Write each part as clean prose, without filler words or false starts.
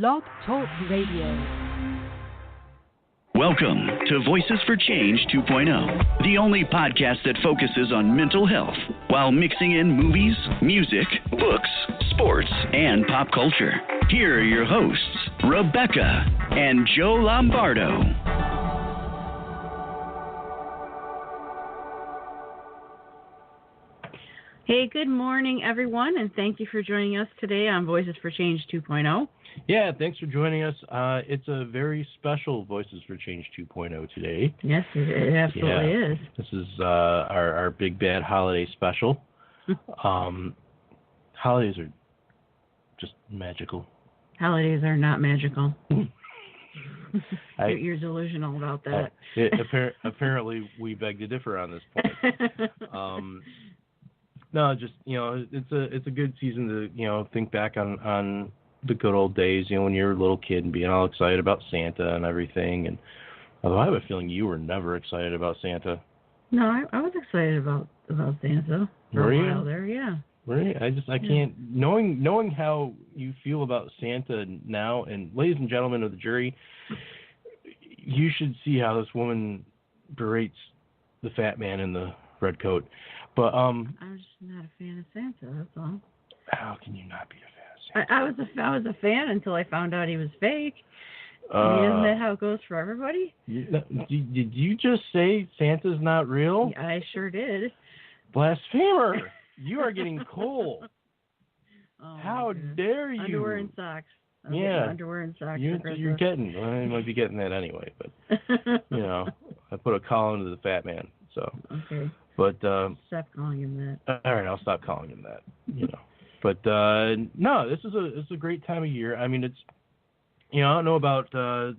Blog Talk Radio. Welcome to Voices for Change 2.0, the only podcast that focuses on mental health while mixing in movies, music, books, sports, and pop culture. Here are your hosts, Rebecca and Joe Lombardo. Hey, good morning, everyone, and thank you for joining us today on Voices for Change 2.0. Yeah, thanks for joining us. It's a very special Voices for Change 2.0 today. Yes, it absolutely is. This is our big bad holiday special. Holidays are just magical. Holidays are not magical. You're delusional about that. Apparently, we beg to differ on this point. No, just it's a good season to think back on the good old days. When you were a little kid and being all excited about Santa and everything. And although I have a feeling you were never excited about Santa. No, I was excited about Santa for a while there. Yeah. Right. I can't knowing how you feel about Santa now. And ladies and gentlemen of the jury, you should see how this woman berates the fat man in the red coat. But I'm just not a fan of Santa. That's all. How can you not be a fan of Santa? I was a fan until I found out he was fake. Isn't that how it goes for everybody? Did you just say Santa's not real? Yeah, I sure did. Blasphemer! You are getting cold. Oh, how dare you? Underwear and socks. Underwear and socks. You're getting. Well, you might be getting that anyway, but I put a call into the fat man. So. Okay. But stop calling him that. All right, I'll stop calling him that. But no, this is a great time of year. I mean, it's I don't know about the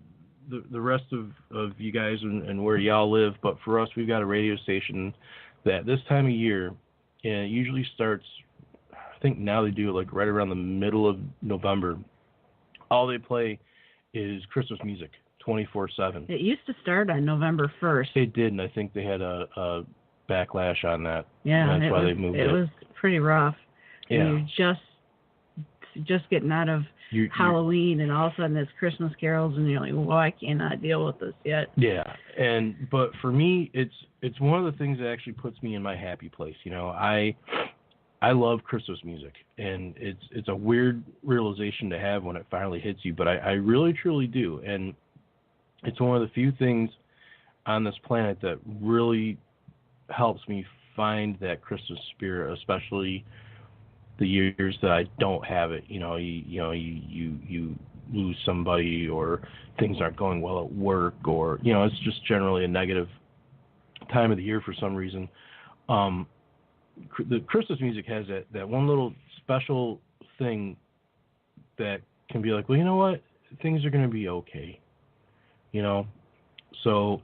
rest of you guys and where y'all live, but for us, we've got a radio station that this time of year usually starts. I think now they do it like right around the middle of November. All they play is Christmas music, 24/7. It used to start on November 1st. It did, and I think they had a backlash on that. Yeah, and that's why they moved it. It was pretty rough. Yeah. And you're just getting out of Halloween, and all of a sudden it's Christmas carols, and you're like, well, I cannot deal with this yet. Yeah, but for me, it's one of the things that actually puts me in my happy place. I love Christmas music, and it's a weird realization to have when it finally hits you, but I really truly do, and it's one of the few things on this planet that really helps me find that Christmas spirit, especially the years that I don't have it. You lose somebody, or things aren't going well at work, or it's just generally a negative time of the year for some reason. The Christmas music has that one little special thing that can be like, well, you know what, things are going to be okay. So.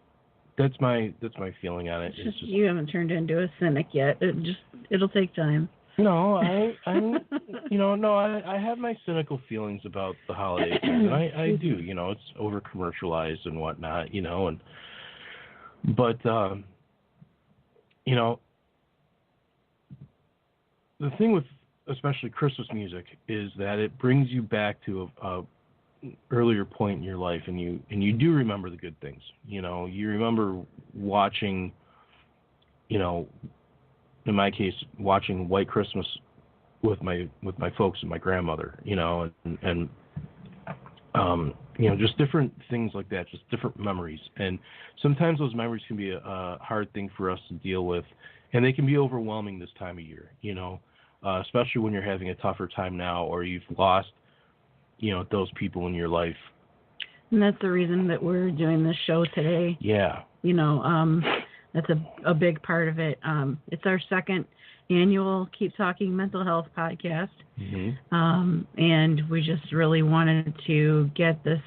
That's my feeling on it. It's just you haven't turned into a cynic yet. It'll take time. No, I have my cynical feelings about the holidays, and I do. It's over commercialized and whatnot. But the thing with especially Christmas music is that it brings you back to a earlier point in your life, and you do remember the good things. You remember watching, in my case, watching White Christmas with my folks and my grandmother, and just different things like that, just different memories. And sometimes those memories can be a hard thing for us to deal with, and they can be overwhelming this time of year, especially when you're having a tougher time now, or you've lost those people in your life. And that's the reason that we're doing this show today. Yeah. That's a big part of it. It's our second annual Keep Talking Mental Health podcast. Mm-hmm. And we just really wanted to get this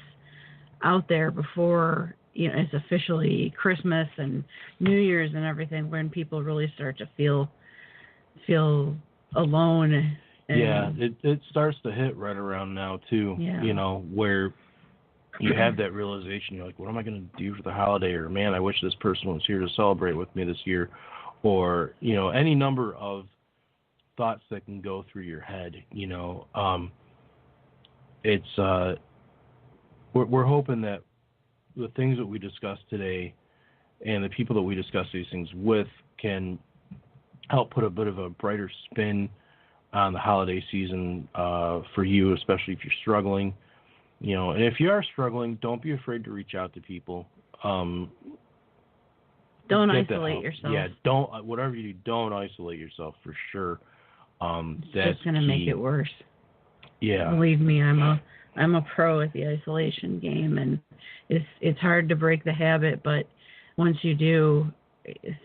out there before, it's officially Christmas and New Year's and everything, when people really start to feel alone. It starts to hit right around now too. Yeah. Where you have that realization, you're like, what am I going to do for the holiday? Or, man, I wish this person was here to celebrate with me this year. Or, any number of thoughts that can go through your head. It's we're hoping that the things that we discussed today and the people that we discuss these things with can help put a bit of a brighter spin on the holiday season for you, especially if you're struggling. And if you are struggling, don't be afraid to reach out to people. Don't isolate yourself. Yeah, whatever you do, don't isolate yourself for sure. It's that's just going to make it worse. Yeah. Believe me, I'm a pro at the isolation game, and it's hard to break the habit, but once you do,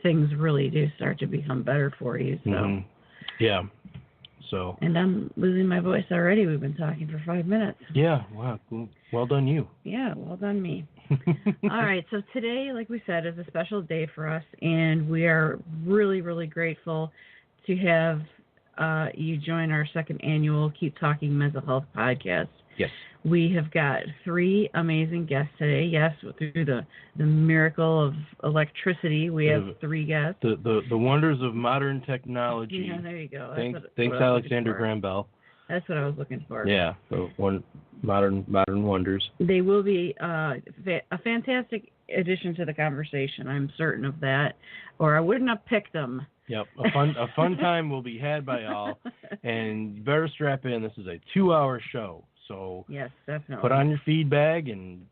things really do start to become better for you. So. Mm-hmm. Yeah. So. And I'm losing my voice already. We've been talking for 5 minutes. Yeah. Wow. Well done, you. Yeah. Well done, me. All right. So today, like we said, is a special day for us, and we are really, really grateful to have you join our second annual Keep Talking Mental Health podcast. Yes. We have got 3 amazing guests today. Yes, through the miracle of electricity, we have 3 guests. The wonders of modern technology. Yeah, there you go. Thanks Alexander Graham Bell. That's what I was looking for. Yeah, modern wonders. They will be a fantastic addition to the conversation. I'm certain of that, or I wouldn't have picked them. Yep, a fun time will be had by all, and you better strap in. This is a 2-hour show, so yes, definitely. Put on your feed bag and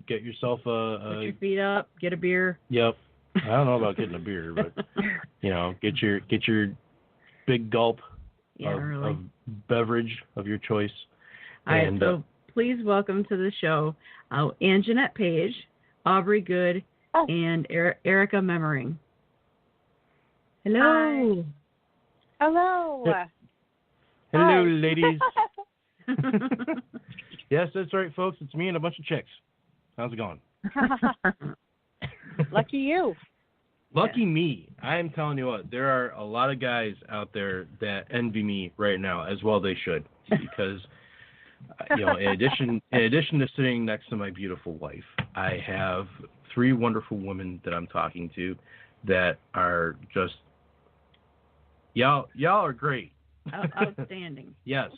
get yourself put your feet up, get a beer. Yep, I don't know about getting a beer, but get your big gulp of beverage of your choice. All right, so please welcome to the show Anjanette Page, Aubrey Good, and Erica Memmering. Hello. Hi. Hello. Hello, ladies. Yes, that's right, folks. It's me and a bunch of chicks. How's it going? Lucky you. Lucky me. I am telling you what, there are a lot of guys out there that envy me right now, as well they should, because in addition to sitting next to my beautiful wife, I have 3 wonderful women that I'm talking to that are just y'all are great. Outstanding. Yes.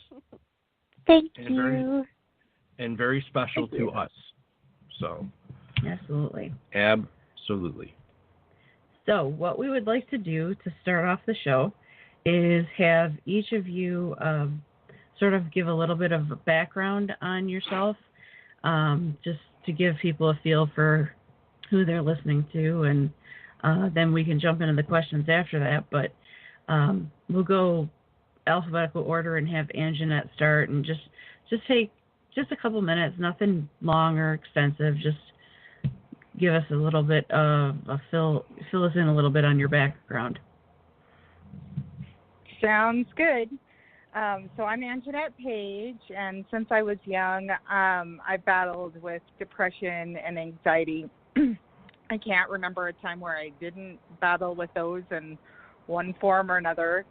Thank you. Very special to us. So. Absolutely. Absolutely. So what we would like to do to start off the show is have each of you sort of give a little bit of a background on yourself, just to give people a feel for who they're listening to, and then we can jump into the questions after that. But we'll go alphabetical order and have Anjanette start, and just take just a couple minutes, nothing long or extensive, just give us a little bit of fill us in a little bit on your background. Sounds good. So I'm Anjanette Page, and since I was young, I battled with depression and anxiety. I can't remember a time where I didn't battle with those in one form or another.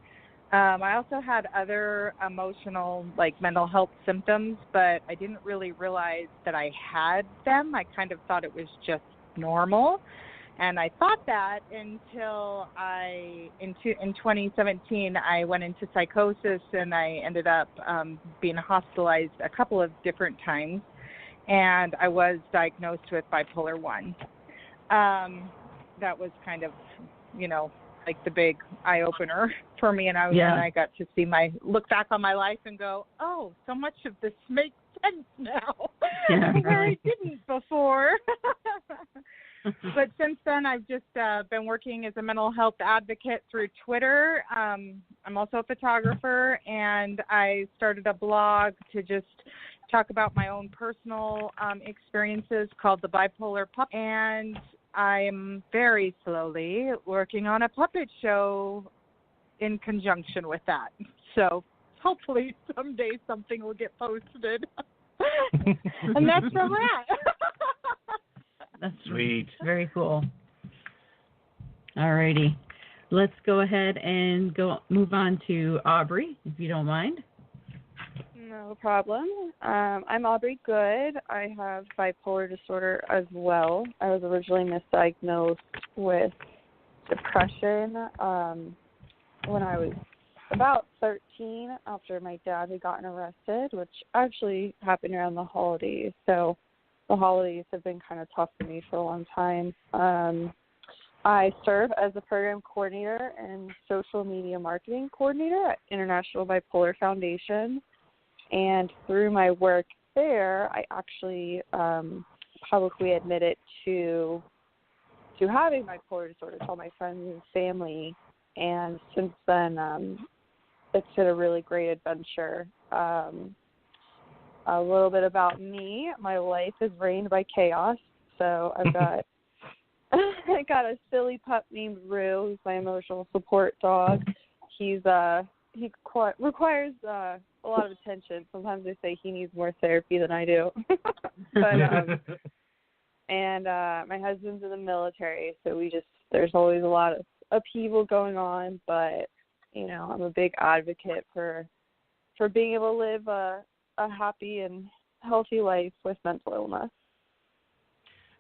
I also had other emotional, mental health symptoms, but I didn't really realize that I had them. I kind of thought it was just normal. And I thought that until in 2017, I went into psychosis, and I ended up being hospitalized a couple of different times. And I was diagnosed with bipolar 1. That was kind of, the big eye-opener for me, and I got to look back on my life and go, oh, so much of this makes sense now, where it didn't before. But since then, I've just been working as a mental health advocate through Twitter. I'm also a photographer, and I started a blog to just talk about my own personal experiences called The Bipolar Puppet, and I'm very slowly working on a puppet show in conjunction with that. So hopefully someday something will get posted. And that's where we're at. That's sweet. Very cool. All righty. Let's go ahead and move on to Aubrey, if you don't mind. No problem. I'm Aubrey Good. I have bipolar disorder as well. I was originally misdiagnosed with depression when I was about 13 after my dad had gotten arrested, which actually happened around the holidays. So the holidays have been kind of tough for me for a long time. I serve as a program coordinator and social media marketing coordinator at International Bipolar Foundation. And through my work there, I actually publicly admitted to having bipolar disorder to all my friends and family. And since then, it's been a really great adventure. A little bit about me. My life is reigned by chaos. So I've got I got a silly pup named Rue, who's my emotional support dog. He requires a lot of attention. Sometimes they say he needs more therapy than I do. And my husband's in the military, so there's always a lot of upheaval going on. But I'm a big advocate for being able to live a happy and healthy life with mental illness.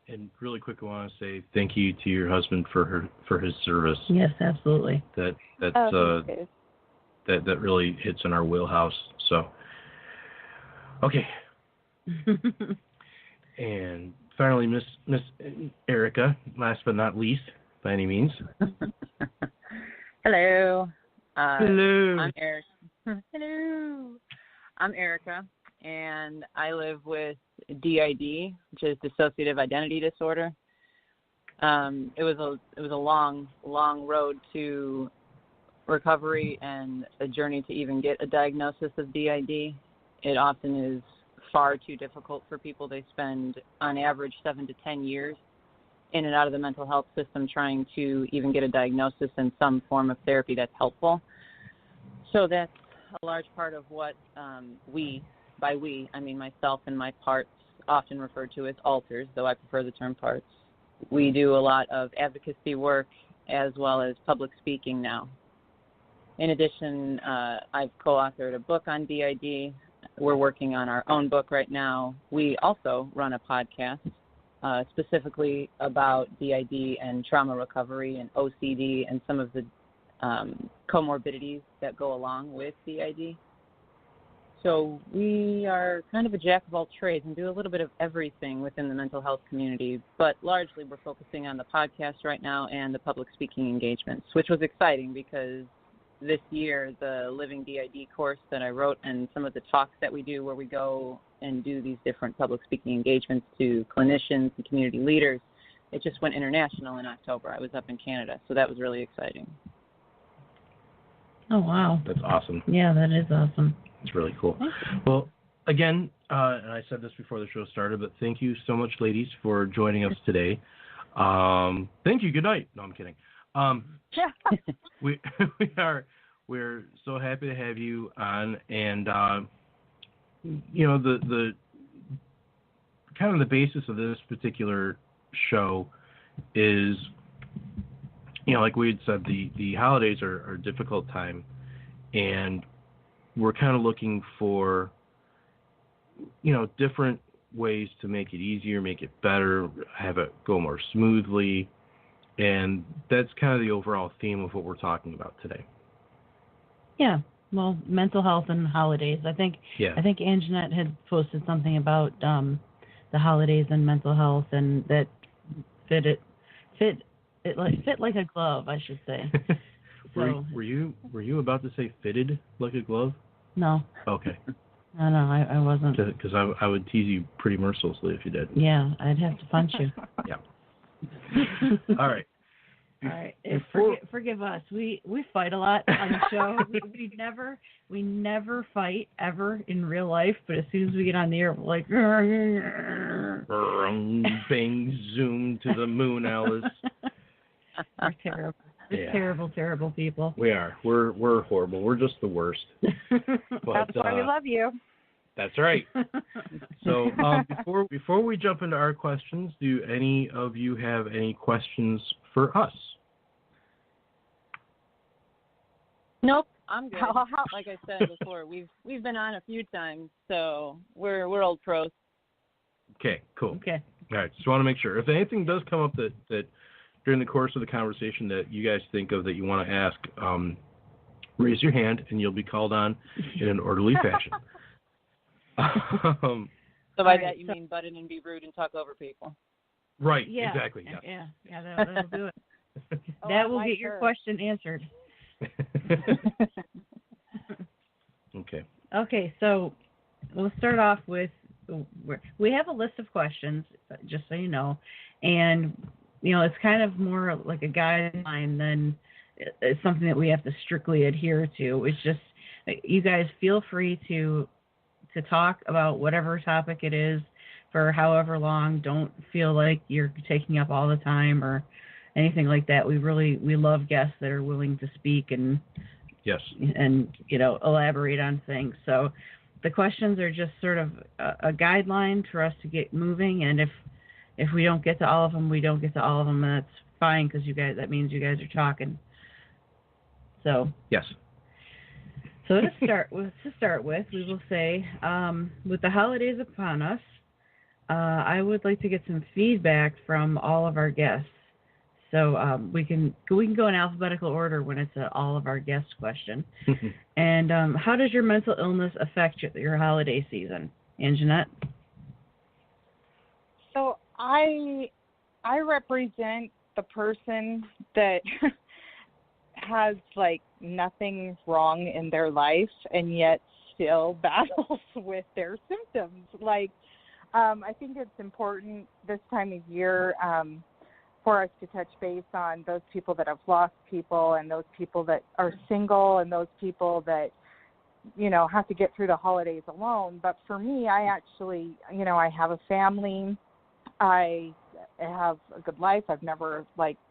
And really quick, I want to say thank you to your husband for his service. Yes, absolutely. That really hits in our wheelhouse. So, okay. And finally, Miss Erica, last but not least, by any means. Hello. Hello. I'm Erica. Hello. I'm Erica, and I live with DID, which is dissociative identity disorder. It was a long road to recovery and a journey to even get a diagnosis of DID. It often is far too difficult for people. They spend, on average, 7 to 10 years in and out of the mental health system trying to even get a diagnosis and some form of therapy that's helpful. So that's a large part of what by we, I mean myself and my parts, often referred to as alters, though I prefer the term parts. We do a lot of advocacy work as well as public speaking now. In addition, I've co-authored a book on DID. We're working on our own book right now. We also run a podcast specifically about DID and trauma recovery and OCD and some of the comorbidities that go along with DID. So we are kind of a jack of all trades and do a little bit of everything within the mental health community, but largely we're focusing on the podcast right now and the public speaking engagements, which was exciting because this year the Living DID course that I wrote and some of the talks that we do where we go and do these different public speaking engagements to clinicians and community leaders, it just went international in October. I was up in Canada, so that was really exciting. Oh, wow. That's awesome. Yeah, that is awesome. It's really cool. Well, again, and I said this before the show started, but thank you so much, ladies, for joining us today. Thank you. Good night. No, I'm kidding. We're so happy to have you on, and the kind of the basis of this particular show is, like we had said, the holidays are a difficult time, and we're kind of looking for, different ways to make it easier, make it better, have it go more smoothly. And that's kind of the overall theme of what we're talking about today. Yeah. Well, mental health and holidays. I think Anjanette had posted something about the holidays and mental health, and that fit like a glove, I should say. So, were you about to say fitted like a glove? No. Okay. No, I wasn't. Because I would tease you pretty mercilessly if you did. Yeah, I'd have to punch you. Yeah. All right. All right. Forgive us. We fight a lot on the show. we never fight ever in real life, but as soon as we get on the air, we're like, bang, zoom to the moon, Alice. We're terrible. We're terrible people. We are. We're horrible. We're just the worst. But, that's why we love you. That's right. So before we jump into our questions, do any of you have any questions for us? Nope, I'm good. Like I said before, we've been on a few times, so we're old pros. Okay, cool. Okay. All right, just want to make sure. If anything does come up that during the course of the conversation that you guys think of that you want to ask, raise your hand and you'll be called on in an orderly fashion. So So by that you mean butt in and be rude and talk over people. Right. Yeah. Exactly. Yeah. That'll do it. I will like get your her. question answered. Okay. Okay, so we'll start off with, we have a list of questions, just so you know, and, it's kind of more like a guideline than it's something that we have to strictly adhere to. It's just, you guys feel free to talk about whatever topic it is for however long. Don't feel like you're taking up all the time or anything like that. We love guests that are willing to speak and Yes. and elaborate on things. So the questions are just sort of a guideline for us to get moving, and if we don't get to all of them, we don't get to all of them, and that's fine, because that means you guys are talking. So yes. So to start with, we will say, with the holidays upon us, I would like to get some feedback from all of our guests. So we can go in alphabetical order when it's all of our guest question. And how does your mental illness affect your holiday season, Anjanette? So I represent the person that has like nothing wrong in their life and yet still battles with their symptoms. Like, I think it's important this time of year for us to touch base on those people that have lost people, and those people that are single, and those people that, have to get through the holidays alone. But for me, I actually, I have a family. I have a good life. I've never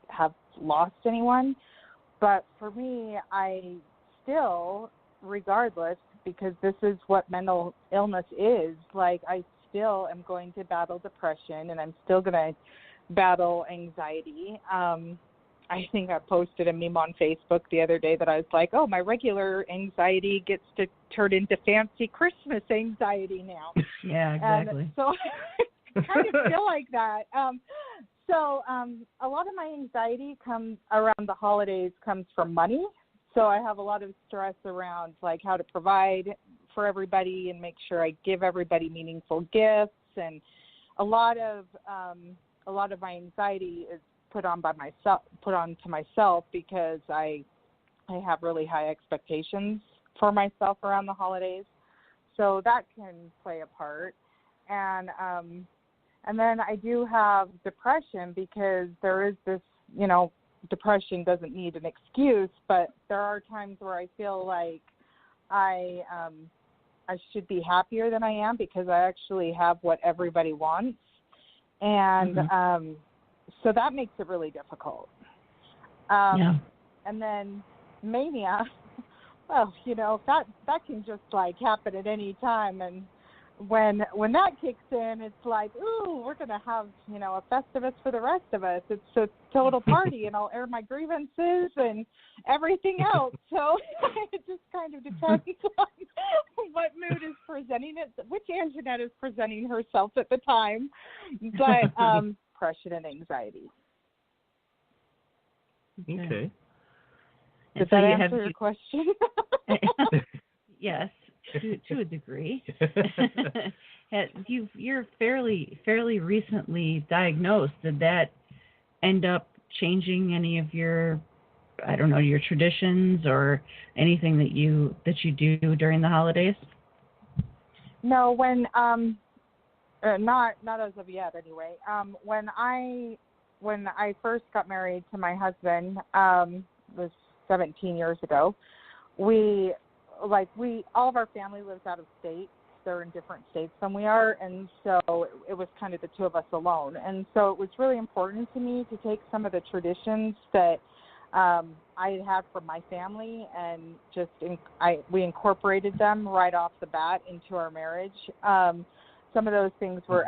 have lost anyone. But for me, I still, regardless, because this is what mental illness is, I still am going to battle depression, and I'm still going to battle anxiety. I think I posted a meme on Facebook the other day that I was like, oh, my regular anxiety gets to turn into fancy Christmas anxiety now. Yeah, exactly. And so I kind of feel like that. So a lot of my anxiety comes around the holidays comes from money. So I have a lot of stress around how to provide for everybody and make sure I give everybody meaningful gifts. And a lot of my anxiety is put on to myself because I have really high expectations for myself around the holidays. So that can play a part. And then I do have depression because there is this, depression doesn't need an excuse, but there are times where I feel like I should be happier than I am because I actually have what everybody wants. And so that makes it really difficult. Yeah. And then mania, well, that can just happen at any time. And when that kicks in, it's like, ooh, we're going to have, a Festivus for the rest of us. It's a total party, and I'll air my grievances and everything else. So it just kind of depends on what mood is presenting it, which Anjanette is presenting herself at the time. But depression and anxiety. Okay. Does that answer your question? Yes, to a degree. You're fairly recently diagnosed. Did that end up changing any of your, your traditions or anything that you do during the holidays? No, when not as of yet anyway. When I first got married to my husband, was 17 years ago, we all of our family lives out of state. They're in different states than we are, and so it was kind of the two of us alone. And so it was really important to me to take some of the traditions that I had from my family and we incorporated them right off the bat into our marriage. Some of those things were,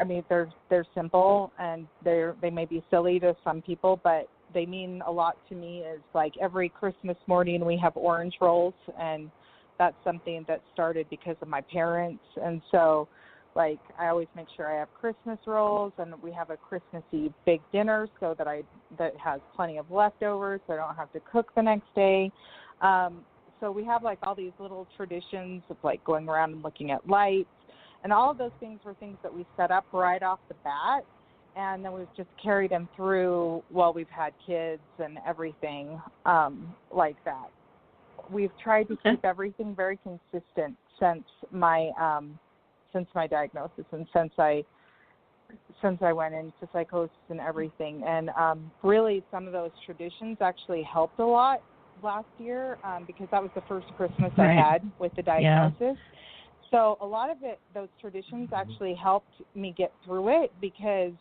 they're simple and they may be silly to some people, but they mean a lot to me. Is every Christmas morning we have orange rolls, and that's something that started because of my parents. And so I always make sure I have Christmas rolls, and we have a Christmas Eve big dinner so that has plenty of leftovers so I don't have to cook the next day. So we have all these little traditions of going around and looking at lights. And all of those things were things that we set up right off the bat, and then we've just carried them through while we've had kids and everything like that. We've tried to keep everything very consistent since my diagnosis and since I went into psychosis and everything. And really some of those traditions actually helped a lot last year because that was the first Christmas I had with the diagnosis. Yeah. So a lot of those traditions actually helped me get through it because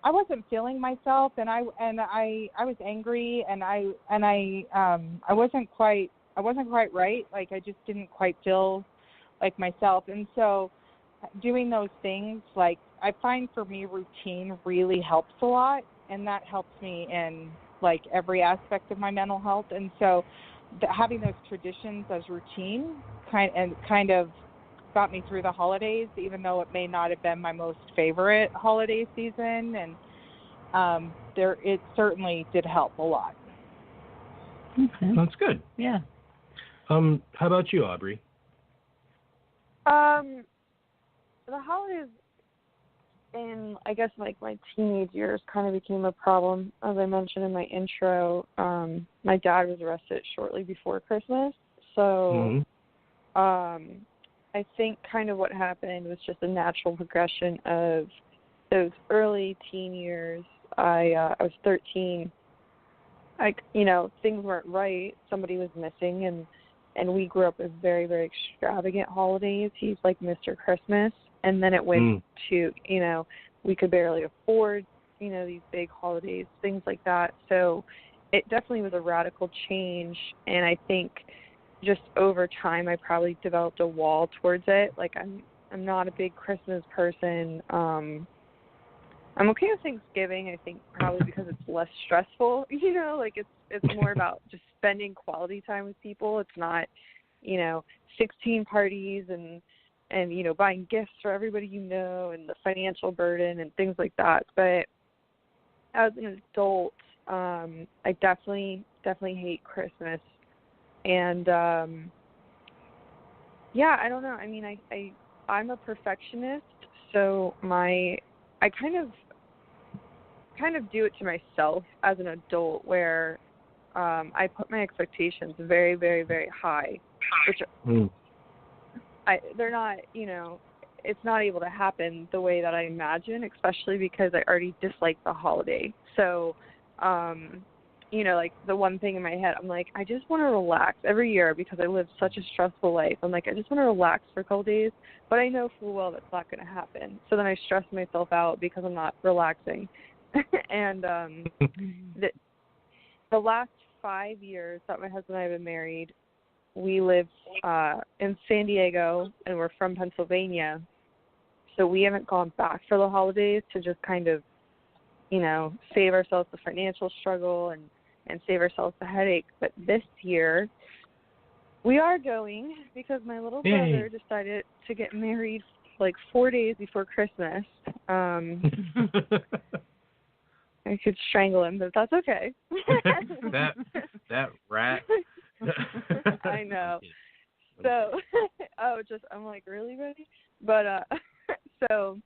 I wasn't feeling myself, and I was angry, and I wasn't quite right. Like I just didn't quite feel like myself, and so doing those things, like I find for me routine really helps a lot, and that helps me in like every aspect of my mental health. And so having those traditions as routine kind of got me through the holidays, even though it may not have been my most favorite holiday season, and it certainly did help a lot. Okay. That's good. Yeah. How about you, Aubrey? The holidays in, I guess, like my teenage years kind of became a problem. As I mentioned in my intro, my dad was arrested shortly before Christmas, so I think kind of what happened was just a natural progression of those early teen years. I was 13. Things weren't right. Somebody was missing, and we grew up with very, very extravagant holidays. He's like Mr. Christmas, and then it went to, we could barely afford, these big holidays, things like that. So it definitely was a radical change, and I think just over time, I probably developed a wall towards it. Like I'm not a big Christmas person. I'm okay with Thanksgiving. I think probably because it's less stressful. Like it's more about just spending quality time with people. It's not, 16 parties and buying gifts for everybody and the financial burden and things like that. But as an adult, I definitely hate Christmas. And, I don't know. I mean, I'm a perfectionist, so I kind of do it to myself as an adult where I put my expectations very, very, very high, which they're not, it's not able to happen the way that I imagine, especially because I already dislike the holiday. So, like the one thing in my head, I'm like, I just want to relax every year because I live such a stressful life. I'm like, I just want to relax for a couple days, but I know full well that's not going to happen. So then I stress myself out because I'm not relaxing. And the last 5 years that my husband and I have been married, we live in San Diego, and we're from Pennsylvania. So we haven't gone back for the holidays to just kind of, save ourselves the financial struggle and save ourselves the headache. But this year, we are going because my little brother decided to get married like 4 days before Christmas. I could strangle him, but that's okay. that rat. I know. So, I'm like, really, buddy? But, so,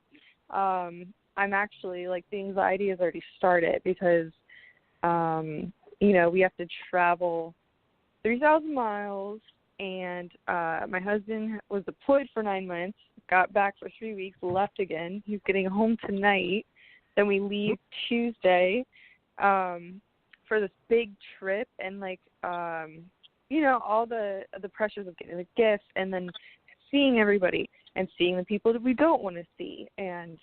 I'm actually, like, the anxiety has already started because, we have to travel 3,000 miles, and my husband was deployed for 9 months, got back for 3 weeks, left again. He's getting home tonight. Then we leave Tuesday for this big trip, and all the pressures of getting the gifts and then seeing everybody and seeing the people that we don't want to see. And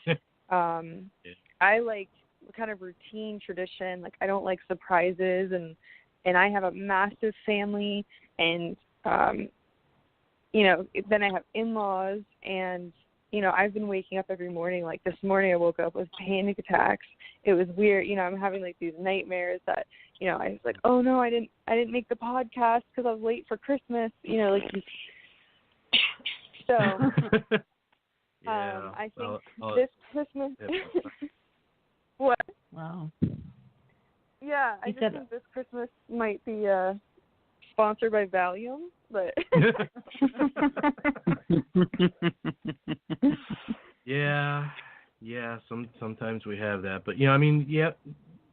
I like kind of routine tradition. Like I don't like surprises, and I have a massive family, and then I have in-laws, and I've been waking up every morning. Like this morning I woke up with panic attacks. It was weird. I'm having like these nightmares that, I was like, oh no, I didn't make the podcast because I was late for Christmas. So, I think this Christmas. What? Wow. Yeah, I just think this Christmas might be sponsored by Valium, but yeah. Sometimes we have that, but I mean, yeah.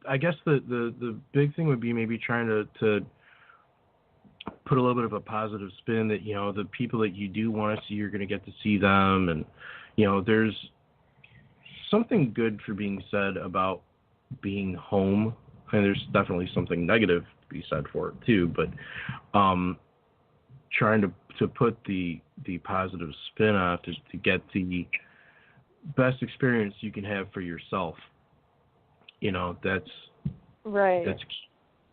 I guess the big thing would be maybe trying to put a little bit of a positive spin that the people that you do want to see, you're going to get to see them, and there's something good for being said about being home, and there's definitely something negative to be said for it too, but trying to put the positive spin on it to get the best experience you can have for yourself. That's right. That's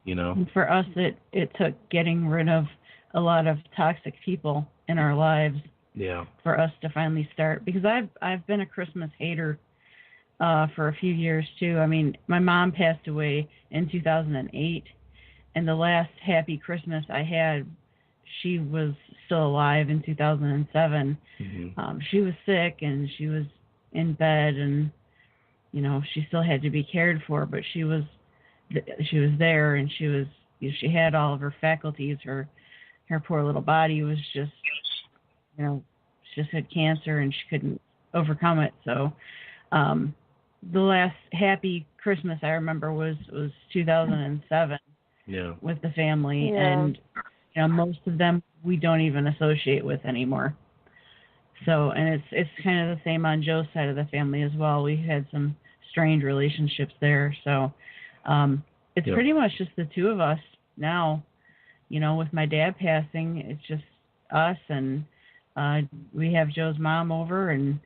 And for us, it took getting rid of a lot of toxic people in our lives. Yeah. For us to finally start, because I've been a Christmas hater for a few years too. I mean, my mom passed away in 2008, and the last happy Christmas I had, she was still alive in 2007. Mm-hmm. She was sick and she was in bed, and she still had to be cared for, but she was there, and she had all of her faculties. Her poor little body was just, she just had cancer and she couldn't overcome it. So the last happy Christmas I remember was 2007 with the family. Yeah. And most of them we don't even associate with anymore. So, and it's kind of the same on Joe's side of the family as well. We had some strained relationships there. So it's pretty much just the two of us now. With my dad passing, it's just us, and we have Joe's mom over, and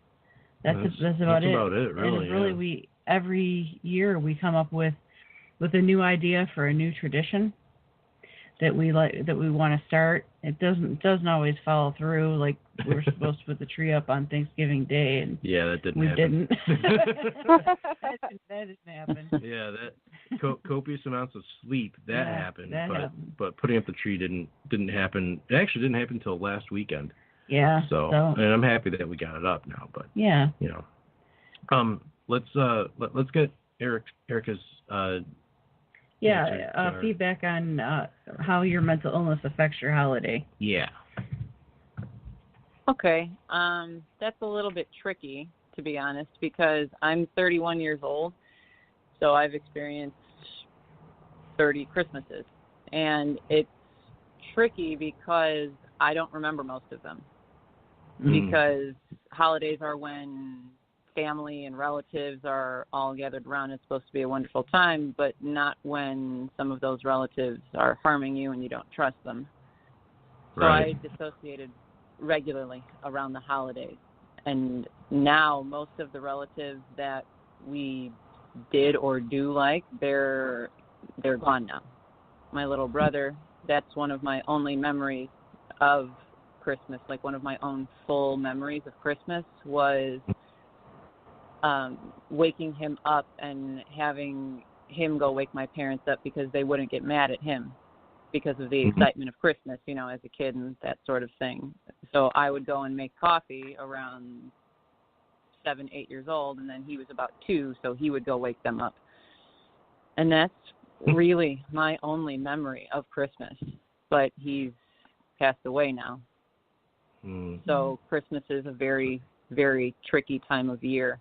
that's about it. That's about it, really. And really, we every year we come up with a new idea for a new tradition that we want to start. It doesn't always follow through. Like, we were supposed to put the tree up on Thanksgiving Day, and that didn't we happen. didn't. that didn't happen. Yeah, that copious amounts of sleep happened, but putting up the tree didn't happen. It actually didn't happen until last weekend. Yeah. So and I'm happy that we got it up now. But yeah. Let's get Erica's. Feedback on how your mental illness affects your holiday. Yeah. Okay. That's a little bit tricky, to be honest, because I'm 31 years old, so I've experienced 30 Christmases. And it's tricky because I don't remember most of them. Because holidays are when family and relatives are all gathered around. It's supposed to be a wonderful time, but not when some of those relatives are harming you and you don't trust them. So I dissociated regularly around the holidays. And now most of the relatives that we did or do like, they're gone now. My little brother, that's one of my only memories of Christmas, like one of my own full memories of Christmas was waking him up and having him go wake my parents up because they wouldn't get mad at him because of the excitement of Christmas, as a kid and that sort of thing. So I would go and make coffee around 7, 8 years old, and then he was about 2, so he would go wake them up. And that's really my only memory of Christmas. But he's passed away now. So Christmas is a very, very tricky time of year.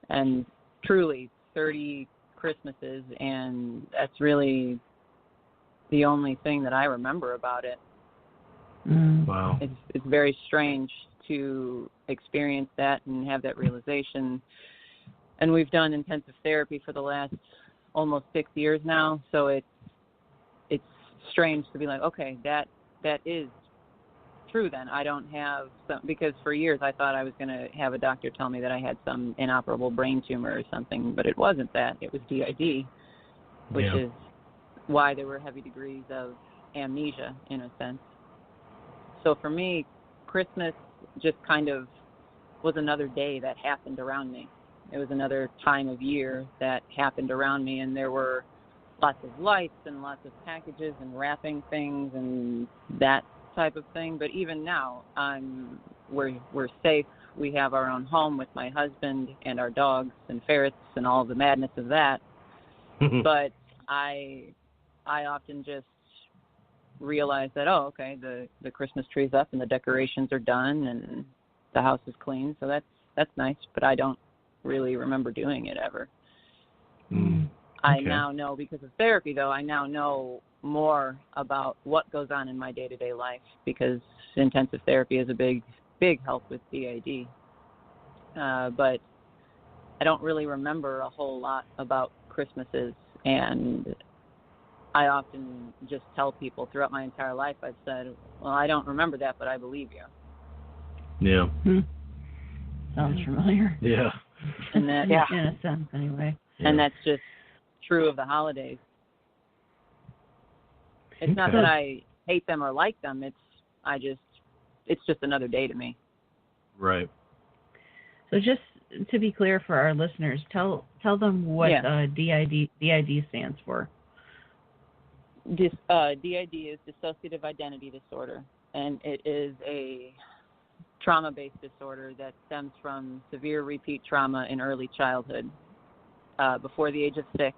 And truly, 30 Christmases, and that's really the only thing that I remember about it. Wow. It's very strange to experience that and have that realization. And we've done intensive therapy for the last almost 6 years now, so it's strange to be like, okay, that is true then. I don't have some, because for years I thought I was going to have a doctor tell me that I had some inoperable brain tumor or something, but it wasn't that. It was DID, which is why there were heavy degrees of amnesia in a sense. So for me, Christmas just kind of was another day that happened around me. It was another time of year that happened around me, and there were lots of lights and lots of packages and wrapping things and that type of thing. But even now, we're safe. We have our own home with my husband and our dogs and ferrets and all the madness of that. But I often just realize that, oh, okay, the Christmas tree's up and the decorations are done and the house is clean. So that's nice, but I don't really remember doing it ever. Okay. I now know, because of therapy, though, I now know more about what goes on in my day-to-day life, because intensive therapy is a big help with DID. But I don't really remember a whole lot about Christmases, and I often just tell people throughout my entire life, I've said, well, I don't remember that, but I believe you. Yeah. Sounds familiar. Yeah. And that, in a sense, anyway. Yeah. And that's just true of the holidays. It's not that I hate them or like them. It's just another day to me. Right. So just to be clear for our listeners, tell them what DID stands for. DID is dissociative identity disorder, and it is a trauma-based disorder that stems from severe repeat trauma in early childhood. Before the age of 6,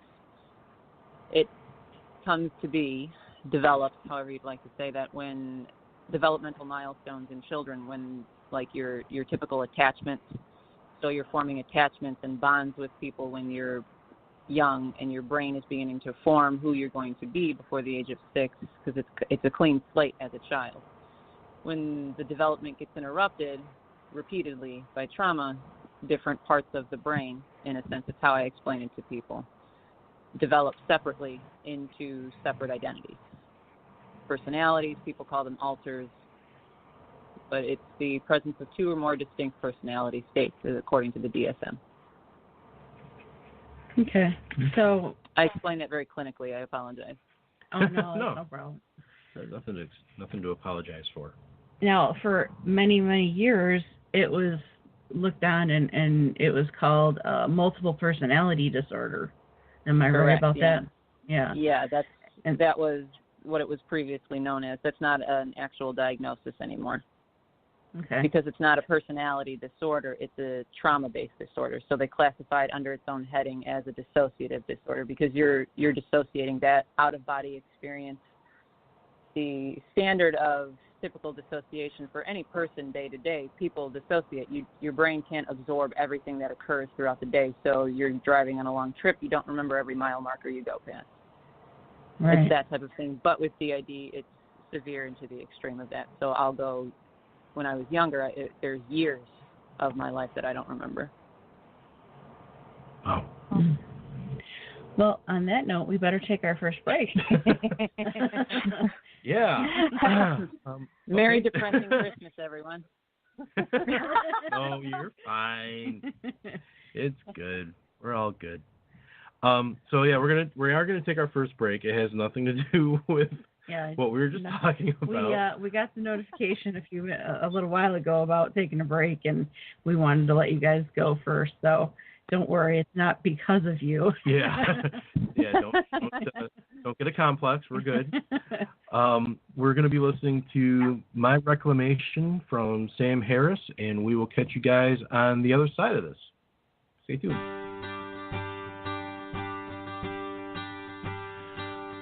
it comes to be developed, however you'd like to say that, when developmental milestones in children, when like your typical attachments, so you're forming attachments and bonds with people when you're young, and your brain is beginning to form who you're going to be before the age of 6, because it's a clean slate as a child. When the development gets interrupted repeatedly by trauma, different parts of the brain, in a sense, it's how I explain it to people, develop separately into separate identities. Personalities, people call them alters, but it's the presence of 2 or more distinct personality states, according to the DSM. Okay. So I explained that very clinically. I apologize. Oh, no, no problem. There's nothing to apologize for. Now, for many, many years, it was looked on and it was called multiple personality disorder. Am I right about that? Yeah. Yeah, that was what it was previously known as. That's not an actual diagnosis anymore. Okay. Because it's not a personality disorder, it's a trauma-based disorder. So they classify it under its own heading as a dissociative disorder, because you're dissociating that out-of-body experience. The standard of typical dissociation for any person day to day, people dissociate. Your brain can't absorb everything that occurs throughout the day. So you're driving on a long trip, you don't remember every mile marker you go past. Right. It's that type of thing. But with DID, it's severe into the extreme of that. So I'll go, when I was younger, there's years of my life that I don't remember. Oh. Well, on that note, we better take our first break. Yeah. Merry depressing Christmas, everyone. No, you're fine. It's good. We're all good. So yeah, we are gonna take our first break. It has nothing to do with what we were just talking about. We got the notification a little while ago about taking a break, and we wanted to let you guys go first. So don't worry, it's not because of you. Yeah. Yeah. Don't get a complex. We're good. We're gonna be listening to My Reclamation from Sam Harris, and we will catch you guys on the other side of this. Stay tuned.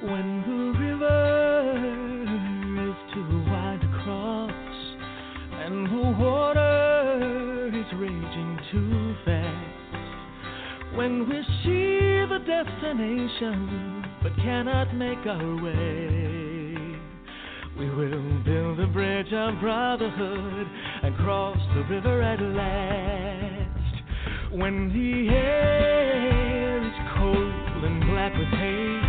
When the river is too wide to cross and the water is raging too fast, when we see the destination but cannot make our way, we will build a bridge of brotherhood and cross the river at last. When the air is cold and black with haze,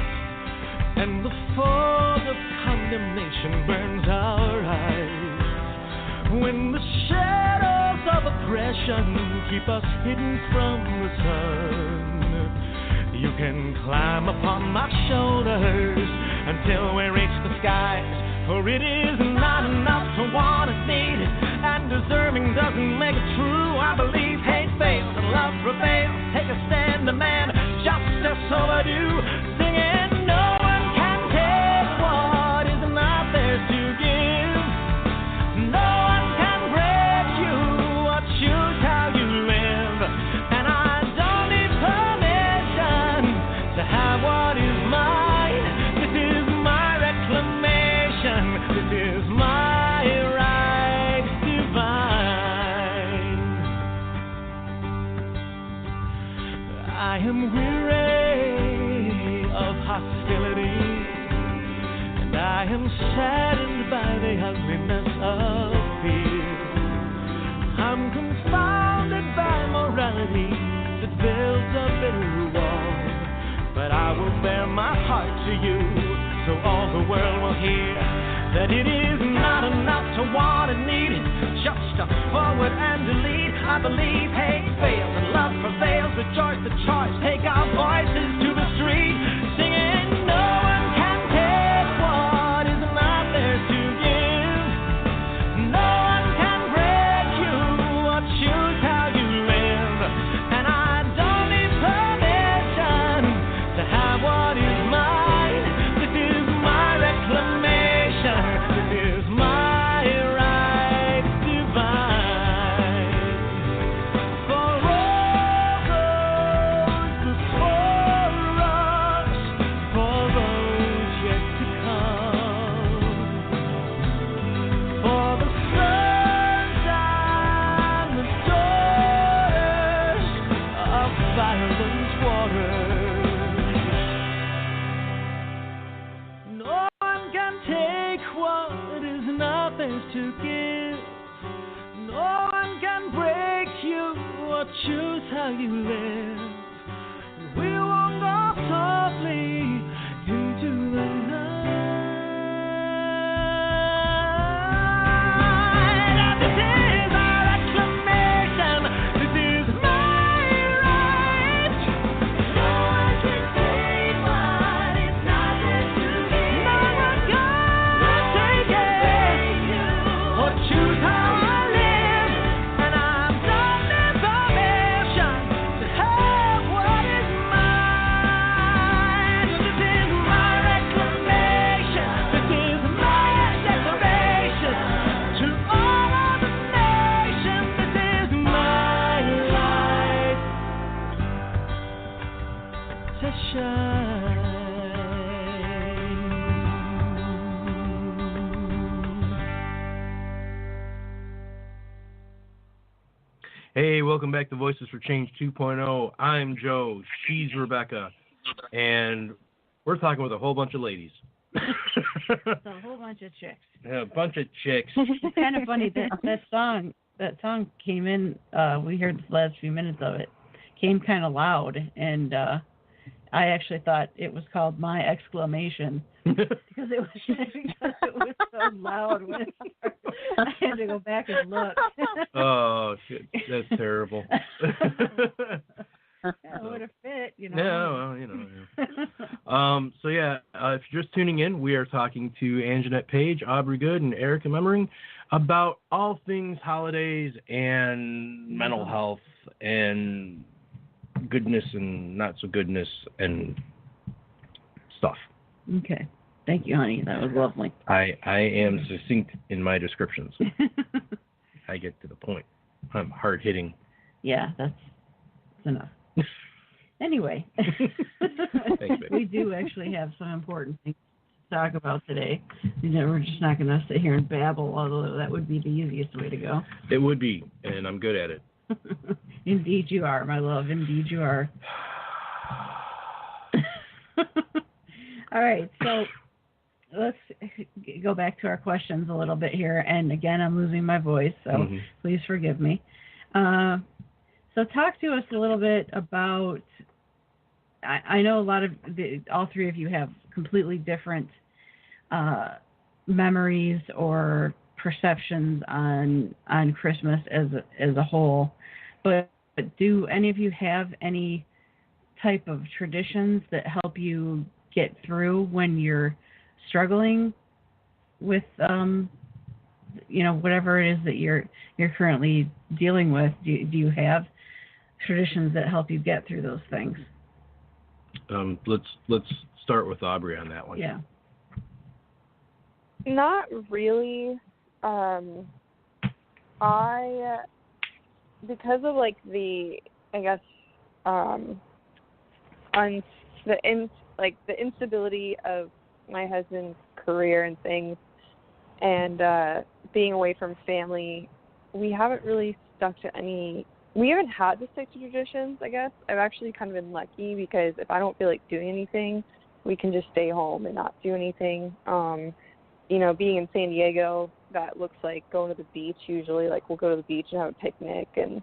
and the fog of condemnation burns our eyes, when the shadows of oppression keep us hidden from the sun, you can climb upon my shoulders until we reach the skies, for it is not enough to want it, need it, and deserving doesn't make it true. I believe hate fails and love prevails. Take a stand, demand justice overdue, singing no. What is mine? This is my reclamation. I am weary of hostility, and I am saddened by the ugliness of fear. I'm confounded by morality that builds a bitter wall, but I will bear my heart to you, so all the world will hear that it is not enough to want and need, just to forward and delete. I believe hate fails and love prevails, rejoice the choice, take our voices to the street, singing, no one can take what is not theirs to give. No one can break you or choose how you live, and I don't need permission to have what is mine. This is my reclamation. This is my right divine. For all those before us, for those yet to come, for the sons and the daughters of violent waters. No one can take what is not theirs to give. No one can break you or choose how you live. We won't go softly into the night. And this is our reclamation. This is my right. No one can take what is not theirs to give. No one can take it or choose how I live. And I'm done with permission to have what is mine. This is my reclamation. This is my declaration to all of the nations. This is my life to shine. Hey, welcome back to Voices for Change 2.0. I'm Joe. She's Rebecca. And we're talking with a whole bunch of ladies. It's a whole bunch of chicks. A bunch of chicks. It's kind of funny that song came in. We heard the last few minutes of it. Came kind of loud, and I actually thought it was called My Exclamation because it was so loud when it started. I had to go back and look. Oh, shit. That's terrible. It would have fit, you know. Yeah, well, you know. Yeah. So, yeah, if you're just tuning in, we are talking to Anjanette Page, Aubrey Good, and Erica Memmering about all things holidays and mental health and goodness and not so goodness and stuff. Okay. Thank you, honey. That was lovely. I am succinct in my descriptions. I get to the point. I'm hard-hitting. Yeah, that's enough. Anyway, Thanks, baby. we do actually have some important things to talk about today. We're just not going to sit here and babble, although that would be the easiest way to go. It would be, and I'm good at it. Indeed you are, my love. Indeed you are. All right, so let's go back to our questions a little bit here. And again, I'm losing my voice, so please forgive me. So talk to us a little bit about, I know all three of you have completely different memories or perceptions on Christmas as a whole, but do any of you have any type of traditions that help you get through when you're struggling with whatever it is that you're currently dealing with? Do you have traditions that help you get through those things? Let's start with Aubrey on that one. Yeah. Not really. Because of like the, I guess, the instability of my husband's career and things, and being away from family, we haven't really stuck to any we haven't had to stick to traditions, I guess. I've actually kind of been lucky because if I don't feel like doing anything, we can just stay home and not do anything. You know, being in San Diego, that looks like going to the beach usually. Like, we'll go to the beach and have a picnic. And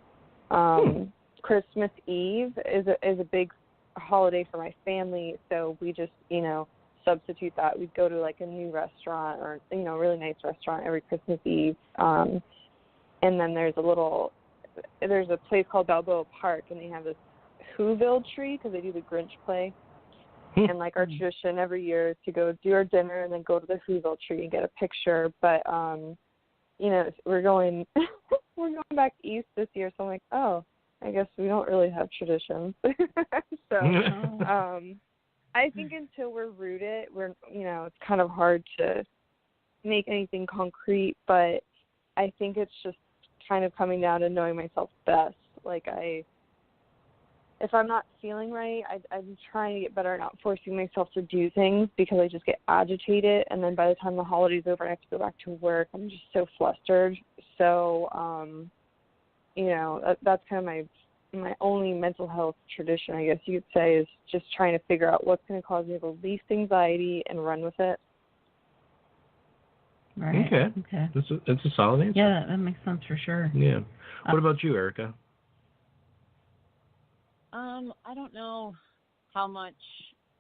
Christmas Eve is a big holiday for my family, so we just, you know, substitute that. We'd go to, like, a new restaurant or, you know, a really nice restaurant every Christmas Eve. And then there's a place called Balboa Park, and they have this Whoville tree because they do the Grinch play. And, like, our tradition every year is to go do our dinner and then go to the Whoville tree and get a picture. But, you know, we're going back east this year, so I'm like, oh, I guess we don't really have traditions. So I think until we're rooted, you know, it's kind of hard to make anything concrete, but I think it's just kind of coming down to knowing myself best. Like, if I'm not feeling right, I'm trying to get better at not forcing myself to do things because I just get agitated, and then by the time the holiday's over and I have to go back to work, I'm just so flustered. So, you know, that's kind of my only mental health tradition, I guess you could say, is just trying to figure out what's going to cause me the least anxiety and run with it. Right. Okay. That's a solid answer. Yeah, that makes sense for sure. Yeah. What about you, Erica? I don't know how much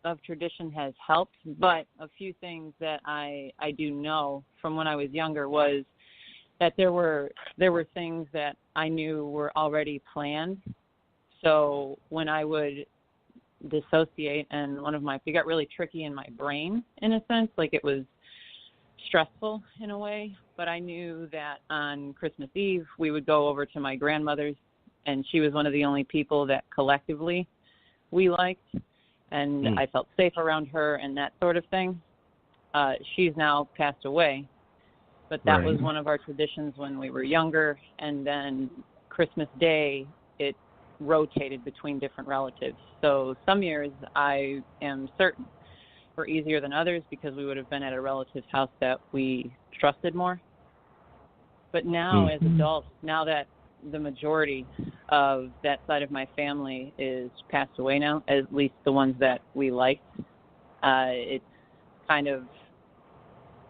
of tradition has helped, but a few things that I do know from when I was younger was that there were things that I knew were already planned. So when I would dissociate and it got really tricky in my brain in a sense, like it was stressful in a way, but I knew that on Christmas Eve we would go over to my grandmother's, and she was one of the only people that collectively we liked, and I felt safe around her and that sort of thing. She's now passed away, but that was one of our traditions when we were younger, and then Christmas Day, it rotated between different relatives. So some years I am certain were easier than others because we would have been at a relative's house that we trusted more. But now as adults, now that the majority of that side of my family is passed away now, at least the ones that we liked, it's kind of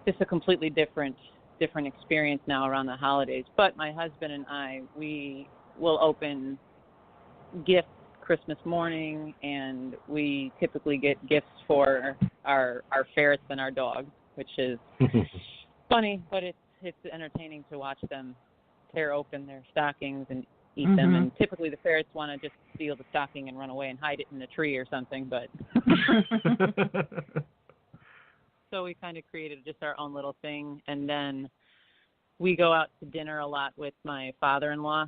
just a completely different experience now around the holidays. But my husband and I, we will open gifts Christmas morning, and we typically get gifts for our ferrets and our dogs, which is funny, but it's entertaining to watch them tear open their stockings and eat them. And typically the ferrets want to just steal the stocking and run away and hide it in the tree or something, but so we kind of created just our own little thing. And then we go out to dinner a lot with my father-in-law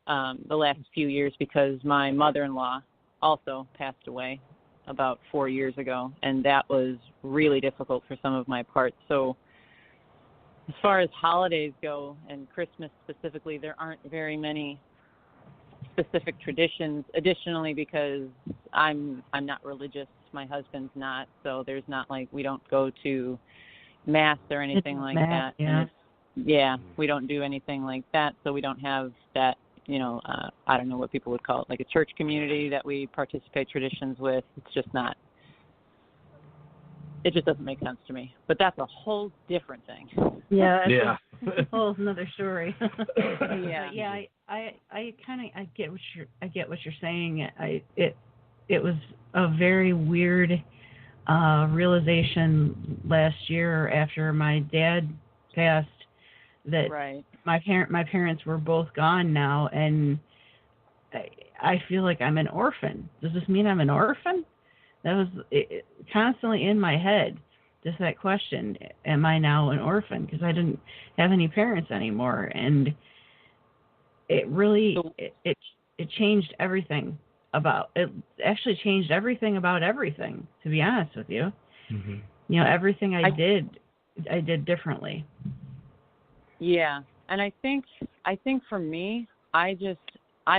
the last few years because my mother-in-law also passed away about 4 years ago, and that was really difficult for some of my parts. So as far as holidays go, and Christmas specifically, there aren't very many specific traditions. Additionally, because I'm not religious, my husband's not, so there's not like we don't go to mass or anything like that. Yeah. We don't do anything like that, so we don't have that. You know, I don't know what people would call it, like a church community that we participate traditions with. It's just not. It just doesn't make sense to me. But that's a whole different thing. Yeah. A whole another story. Yeah. I get what you're saying. It was a very weird realization last year after my dad passed that my parents were both gone now, and I feel like I'm an orphan. Does this mean I'm an orphan? That was constantly in my head, just that question, am I now an orphan? Because I didn't have any parents anymore. And it really, it changed everything it actually changed everything about everything, to be honest with you. You know, everything I did differently. Yeah. And I think for me, I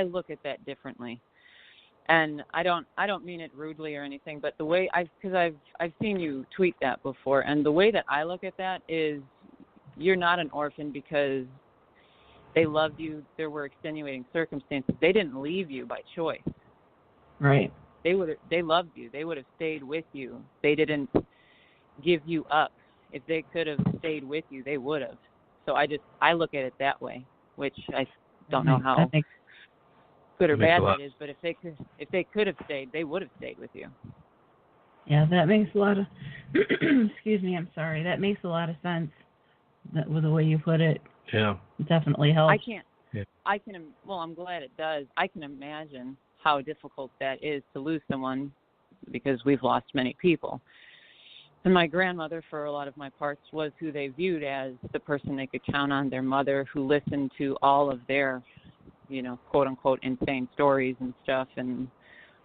look at that differently. And I don't mean it rudely or anything, but the way because I've seen you tweet that before, and the way that I look at that is you're not an orphan because They loved you. There were extenuating circumstances. They didn't leave you by choice. Right. They loved you. They would have stayed with you. They didn't give you up. If they could have stayed with you, they would have. So I look at it that way, which I don't know how good or bad that is. But if they could have stayed, they would have stayed with you. Yeah, that makes a lot of. Excuse me, I'm sorry. That makes a lot of sense. That with the way you put it. Yeah. It definitely helps. Well, I'm glad it does. I can imagine how difficult that is to lose someone, because we've lost many people. And my grandmother, for a lot of my parts, was who they viewed as the person they could count on, their mother, who listened to all of their, quote unquote, insane stories and stuff, and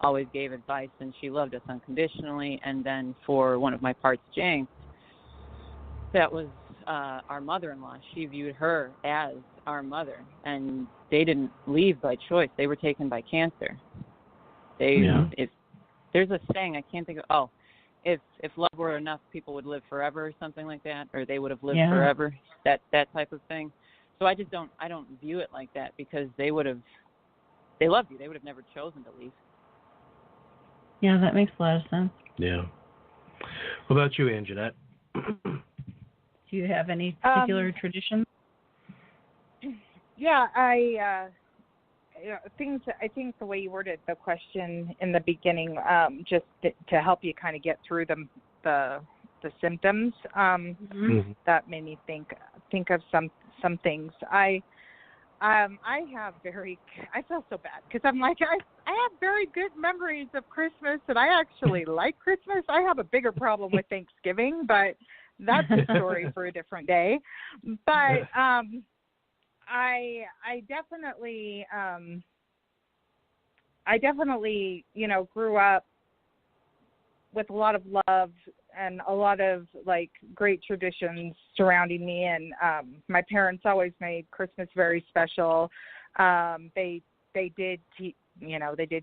always gave advice, and she loved us unconditionally. And then for one of my parts, Jane, that was our mother-in-law. She viewed her as our mother, and they didn't leave by choice. They were taken by cancer. If there's a saying, I can't think of. If love were enough, people would live forever, or something like that, or they would have lived forever. That type of thing. So I don't view it like that, because they loved you. They would have never chosen to leave. Yeah, that makes a lot of sense. Yeah. What about you, Anjanette? Do you have any particular traditions? Yeah, I think the way you worded the question in the beginning, just to help you kind of get through the symptoms, that made me think of some things. I feel so bad, because I'm like, I have very good memories of Christmas, and I actually like Christmas. I have a bigger problem with Thanksgiving, but that's a story for a different day. But I definitely, grew up with a lot of love and a lot of great traditions surrounding me. And my parents always made Christmas very special. They did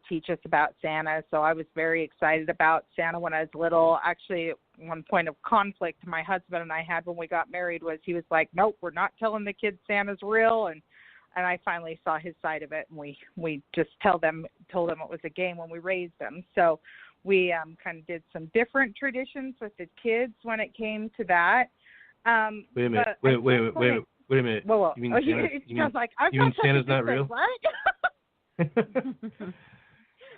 teach us about Santa, so I was very excited about Santa when I was little. Actually, one point of conflict my husband and I had when we got married was he was like, "Nope, we're not telling the kids Santa's real," and I finally saw his side of it, and we just told them it was a game when we raised them. So we kind of did some different traditions with the kids when it came to that. Wait a minute. Whoa. You mean Santa's not real?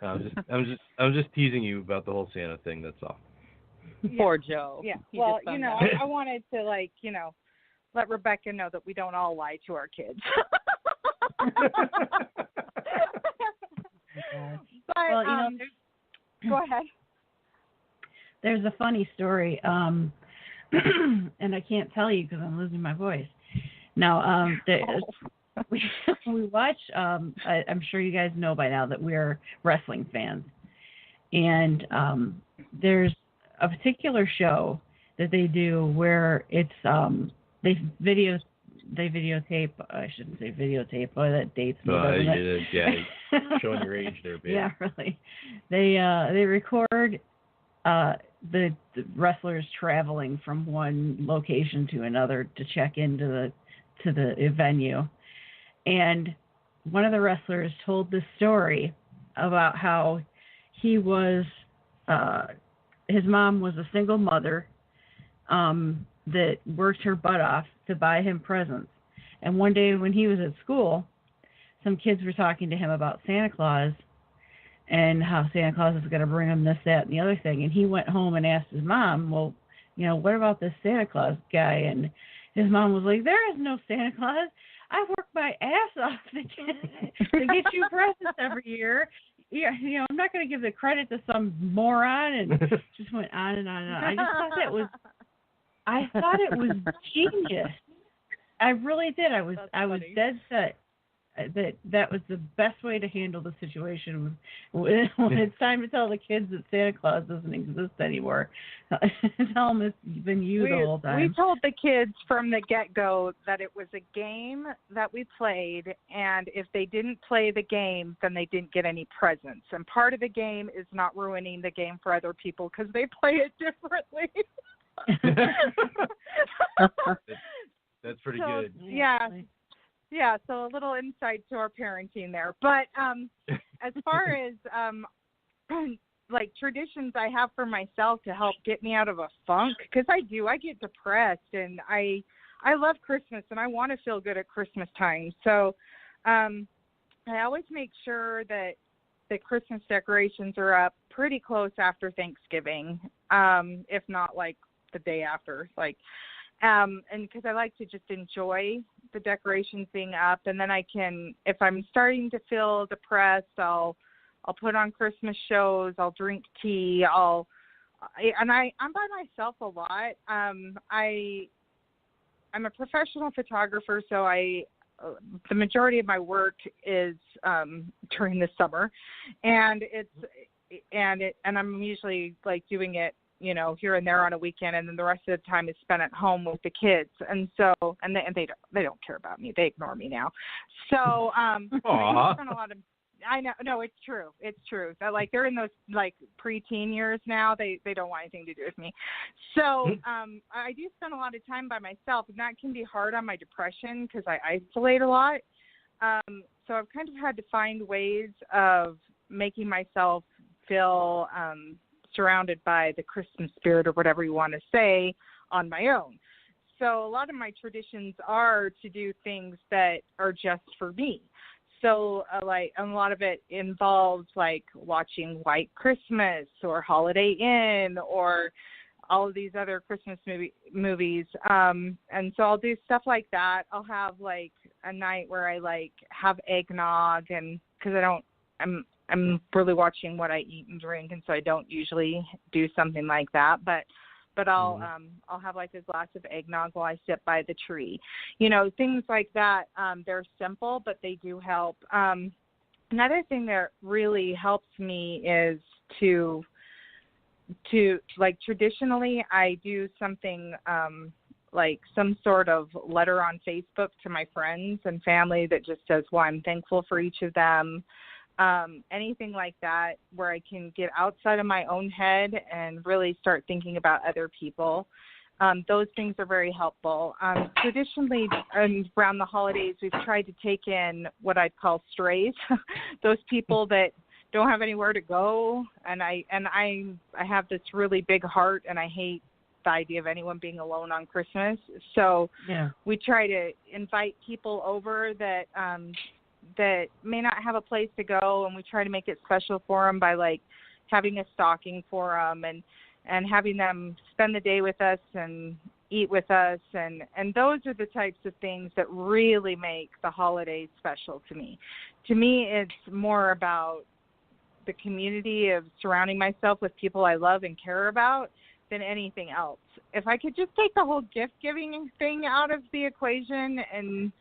I'm just teasing you about the whole Santa thing. That's all. Yeah. Poor Joe. Yeah. Well, I wanted to let Rebecca know that we don't all lie to our kids. But, go ahead. There's a funny story, and I can't tell you because I'm losing my voice. Now, we watch, I'm sure you guys know by now that we're wrestling fans. And there's a particular show that they do where it's, they videotape, I shouldn't say videotape, but that dates me, doesn't it? Yeah, showing your age there, babe. Yeah, really. They record the wrestlers traveling from one location to another to check into the venue. And one of the wrestlers told this story about how he was, his mom was a single mother that worked her butt off to buy him presents. And one day when he was at school, some kids were talking to him about Santa Claus and how Santa Claus is going to bring him this, that, and the other thing. And he went home and asked his mom, well, what about this Santa Claus guy? And his mom was like, there is no Santa Claus. I work my ass off to get you presents every year. Yeah, I'm not going to give the credit to some moron. And just went on and on and on. I thought it was genius. I really did. I was dead set that was the best way to handle the situation when it's time to tell the kids that Santa Claus doesn't exist anymore. Tell them it's been you the whole time. We told the kids from the get-go that it was a game that we played, and if they didn't play the game, then they didn't get any presents. And part of the game is not ruining the game for other people because they play it differently. That's pretty good. Yeah. Yeah, so a little insight to our parenting there. But as far as like traditions I have for myself to help get me out of a funk, because I get depressed, and I love Christmas and I want to feel good at Christmas time. So I always make sure that the Christmas decorations are up pretty close after Thanksgiving, if not like the day after, like. And because I like to just enjoy the decorations being up, and then I can, if I'm starting to feel depressed, I'll put on Christmas shows, I'll drink tea, I'm by myself a lot. I'm a professional photographer, so the majority of my work is during the summer, and I'm usually like doing it, you know, here and there on a weekend, and then the rest of the time is spent at home with the kids. And so, and they don't care about me. They ignore me now. So, I spend a lot of, I know, no, it's true. It's true. That, like, they're in those like preteen years now. They don't want anything to do with me. So, I do spend a lot of time by myself, and that can be hard on my depression because I isolate a lot. So I've kind of had to find ways of making myself feel, surrounded by the Christmas spirit, or whatever you want to say, on my own. So a lot of my traditions are to do things that are just for me. So like, and a lot of it involves like watching White Christmas or Holiday Inn or all of these other Christmas movies. And so I'll do stuff like that. I'll have like a night where I like have eggnog, and because I'm really watching what I eat and drink, and so I don't usually do something like that. But I'll have like a glass of eggnog while I sit by the tree. You know, things like that. They're simple, but they do help. Another thing that really helps me is to like, traditionally I do something like some sort of letter on Facebook to my friends and family that just says why I'm thankful for each of them. Anything like that where I can get outside of my own head and really start thinking about other people. Those things are very helpful. Traditionally, around the holidays, we've tried to take in what I'd call strays, those people that don't have anywhere to go. And I have this really big heart, and I hate the idea of anyone being alone on Christmas. So we try to invite people over that may not have a place to go, and we try to make it special for them by like having a stocking for them and having them spend the day with us and eat with us, and those are the types of things that really make the holidays special to me. To me, it's more about the community of surrounding myself with people I love and care about than anything else. If I could just take the whole gift giving thing out of the equation and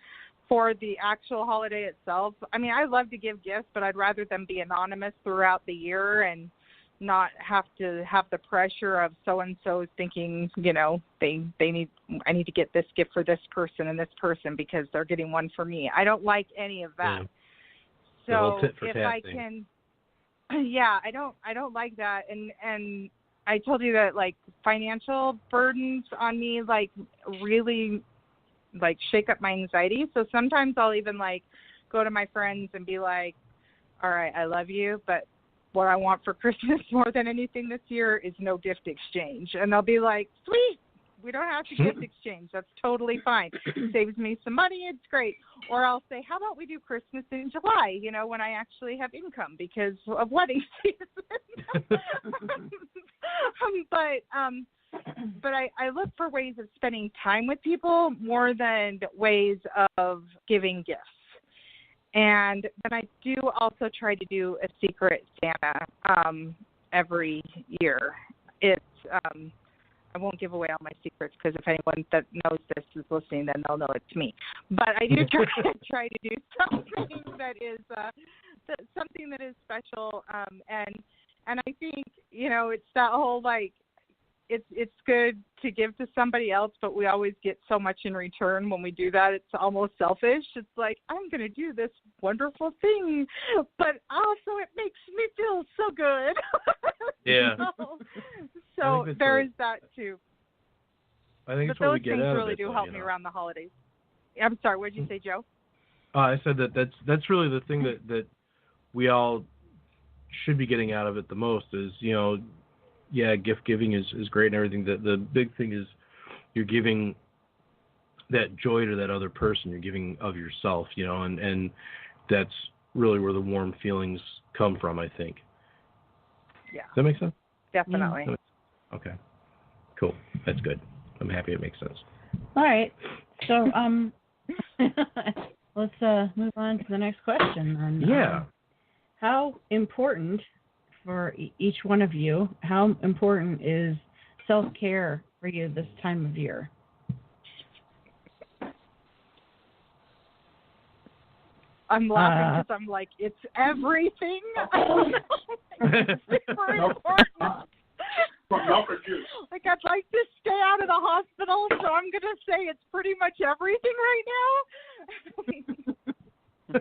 for the actual holiday itself, I mean, I love to give gifts, but I'd rather them be anonymous throughout the year and not have to have the pressure of so-and-so thinking, you know, I need to get this gift for this person and this person because they're getting one for me. I don't like any of that. So if I can, I don't like that. And I told you that, like, financial burdens on me, like, really, like, shake up my anxiety. So sometimes I'll even, like, go to my friends and be like, all right, I love you, but what I want for Christmas more than anything this year is no gift exchange. And they'll be like, sweet, we don't have to gift exchange. That's totally fine. Saves me some money. It's great. Or I'll say, how about we do Christmas in July, you know, when I actually have income because of wedding season. But I look for ways of spending time with people more than ways of giving gifts. And then I do also try to do a secret Santa every year. It's I won't give away all my secrets because if anyone that knows this is listening, then they'll know it's me. But I do try to do something that is something that is special. And I think, you know, it's that whole, like, it's good to give to somebody else, but we always get so much in return when we do that. It's almost selfish. It's like, I'm going to do this wonderful thing, but also it makes me feel so good. Yeah. So there is that too. I think but those things really do help me around the holidays. I'm sorry, what did you say, Joe? I said that's really the thing that we all should be getting out of it the most is, gift giving is great and everything. The big thing is you're giving that joy to that other person. You're giving of yourself, and that's really where the warm feelings come from, I think. Yeah. Does that make sense? Definitely. Okay. Cool. That's good. I'm happy it makes sense. All right. So let's move on to the next question. And, yeah. How important for each one of you, how important is self-care for you this time of year? I'm laughing because I'm like, it's everything. It's super important. Like, I'd like to stay out of the hospital, so I'm going to say it's pretty much everything right now.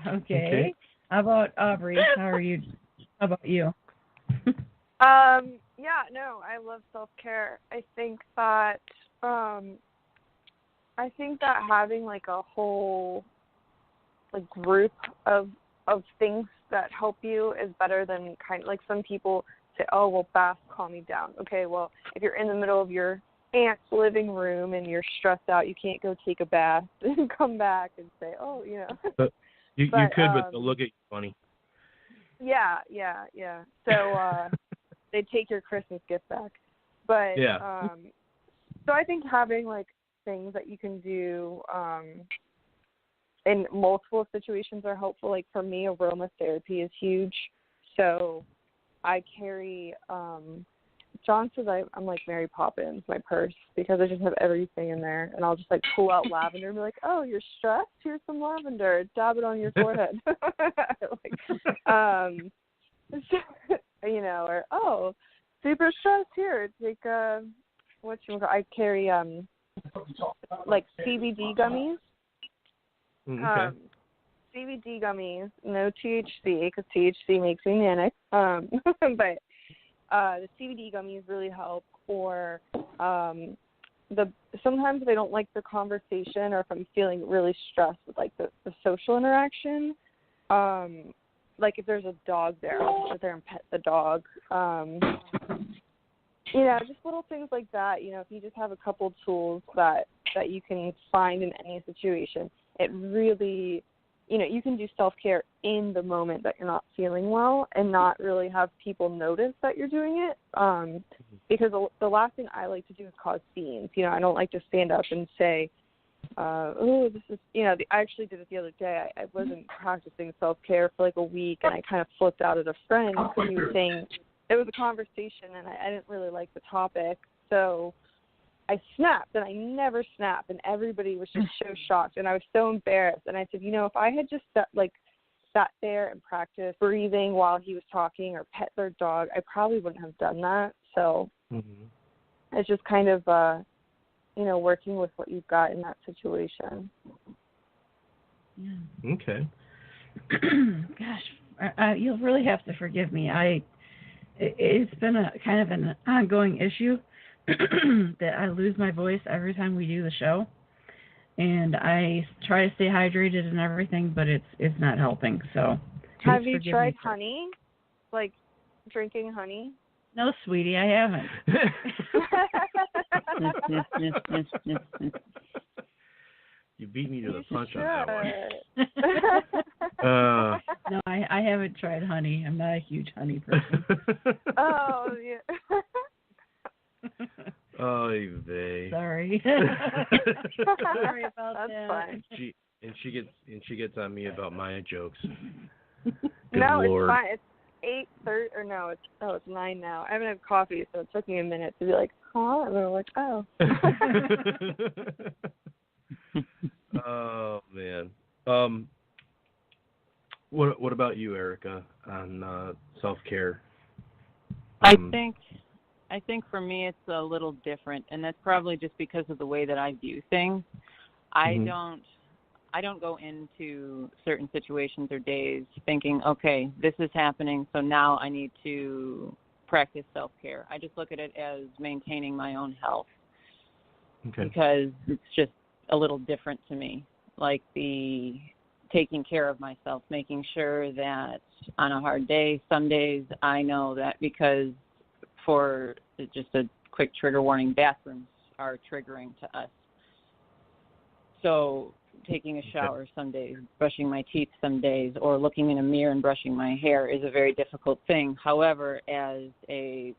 Okay. How about Aubrey? How about you? Yeah, no, I love self-care. I think that having like a whole like group of things that help you is better than kind of like some people say, oh, well, bath, calm me down. Okay, well, if you're in the middle of your aunt's living room and you're stressed out, you can't go take a bath and come back and say, oh, But you could, but they'll look at you funny. Yeah. So they take your Christmas gift back. But yeah. So I think having like things that you can do in multiple situations are helpful. Like for me, aromatherapy is huge. So I carry John says I'm like Mary Poppins, my purse, because I just have everything in there, and I'll just like pull out lavender and be like, oh, you're stressed? Here's some lavender. Dab it on your forehead. Or oh, super stressed, here, take I carry like CBD gummies. Okay. CBD gummies, no THC, because THC makes me manic. But the CBD gummies really help. Or sometimes if I don't like the conversation, or if I'm feeling really stressed with like the social interaction, like if there's a dog there, I'll just sit there and pet the dog. Just little things like that. If you just have a couple tools that you can find in any situation, it really, you can do self-care in the moment that you're not feeling well and not really have people notice that you're doing it. Because the last thing I like to do is cause scenes. I don't like to stand up and say, this is, I actually did it the other day. I wasn't practicing self-care for like a week, and I kind of flipped out at a friend because he was saying, it was a conversation, and I didn't really like the topic. So I snapped, and I never snap, and everybody was just so shocked, and I was so embarrassed. And I said, if I had just sat there and practiced breathing while he was talking or pet their dog, I probably wouldn't have done that. So it's just kind of, working with what you've got in that situation. Yeah. Okay. Gosh, you'll really have to forgive me. It's been a kind of an ongoing issue that I lose my voice every time we do the show, and I try to stay hydrated and everything, but it's not helping. So have you tried honey, like drinking honey? No, sweetie, I haven't. You beat me to the punch on that one. No, I haven't tried honey. I'm not a huge honey person. Oh, yeah. Oh, they. Sorry. Sorry about That's that. fine. She gets on me about my jokes. No, Lord. It's fine. It's 8:30 or no, it's 9 now. I haven't had coffee, so it took me a minute to be like, huh? And I'm like, oh. Oh man. What about you, Erica, on self-care? I think for me it's a little different, and that's probably just because of the way that I view things. I don't go into certain situations or days thinking, okay, this is happening, so now I need to practice self-care. I just look at it as maintaining my own health. Okay. Because it's just a little different to me. like the taking care of myself, making sure that on a hard day, some days I know that because for just a quick trigger warning, bathrooms are triggering to us. So taking a shower some days, brushing my teeth some days, or looking in a mirror and brushing my hair is a very difficult thing. However, as a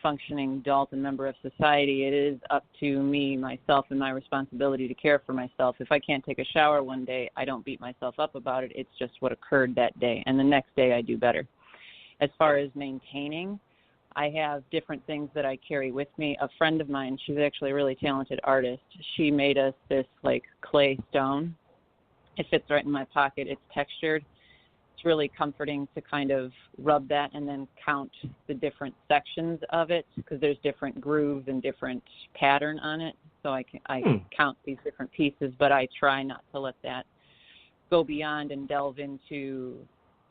functioning adult and member of society, it is up to me, myself, and my responsibility to care for myself. If I can't take a shower one day, I don't beat myself up about it. It's just what occurred that day, and the next day I do better. As far as maintaining, I have different things that I carry with me. A friend of mine, she's actually a really talented artist, she made us this like clay stone. It fits right in my pocket. It's textured. It's really comforting to kind of rub that and then count the different sections of it, because there's different grooves and different pattern on it. So I count these different pieces, but I try not to let that go beyond and delve into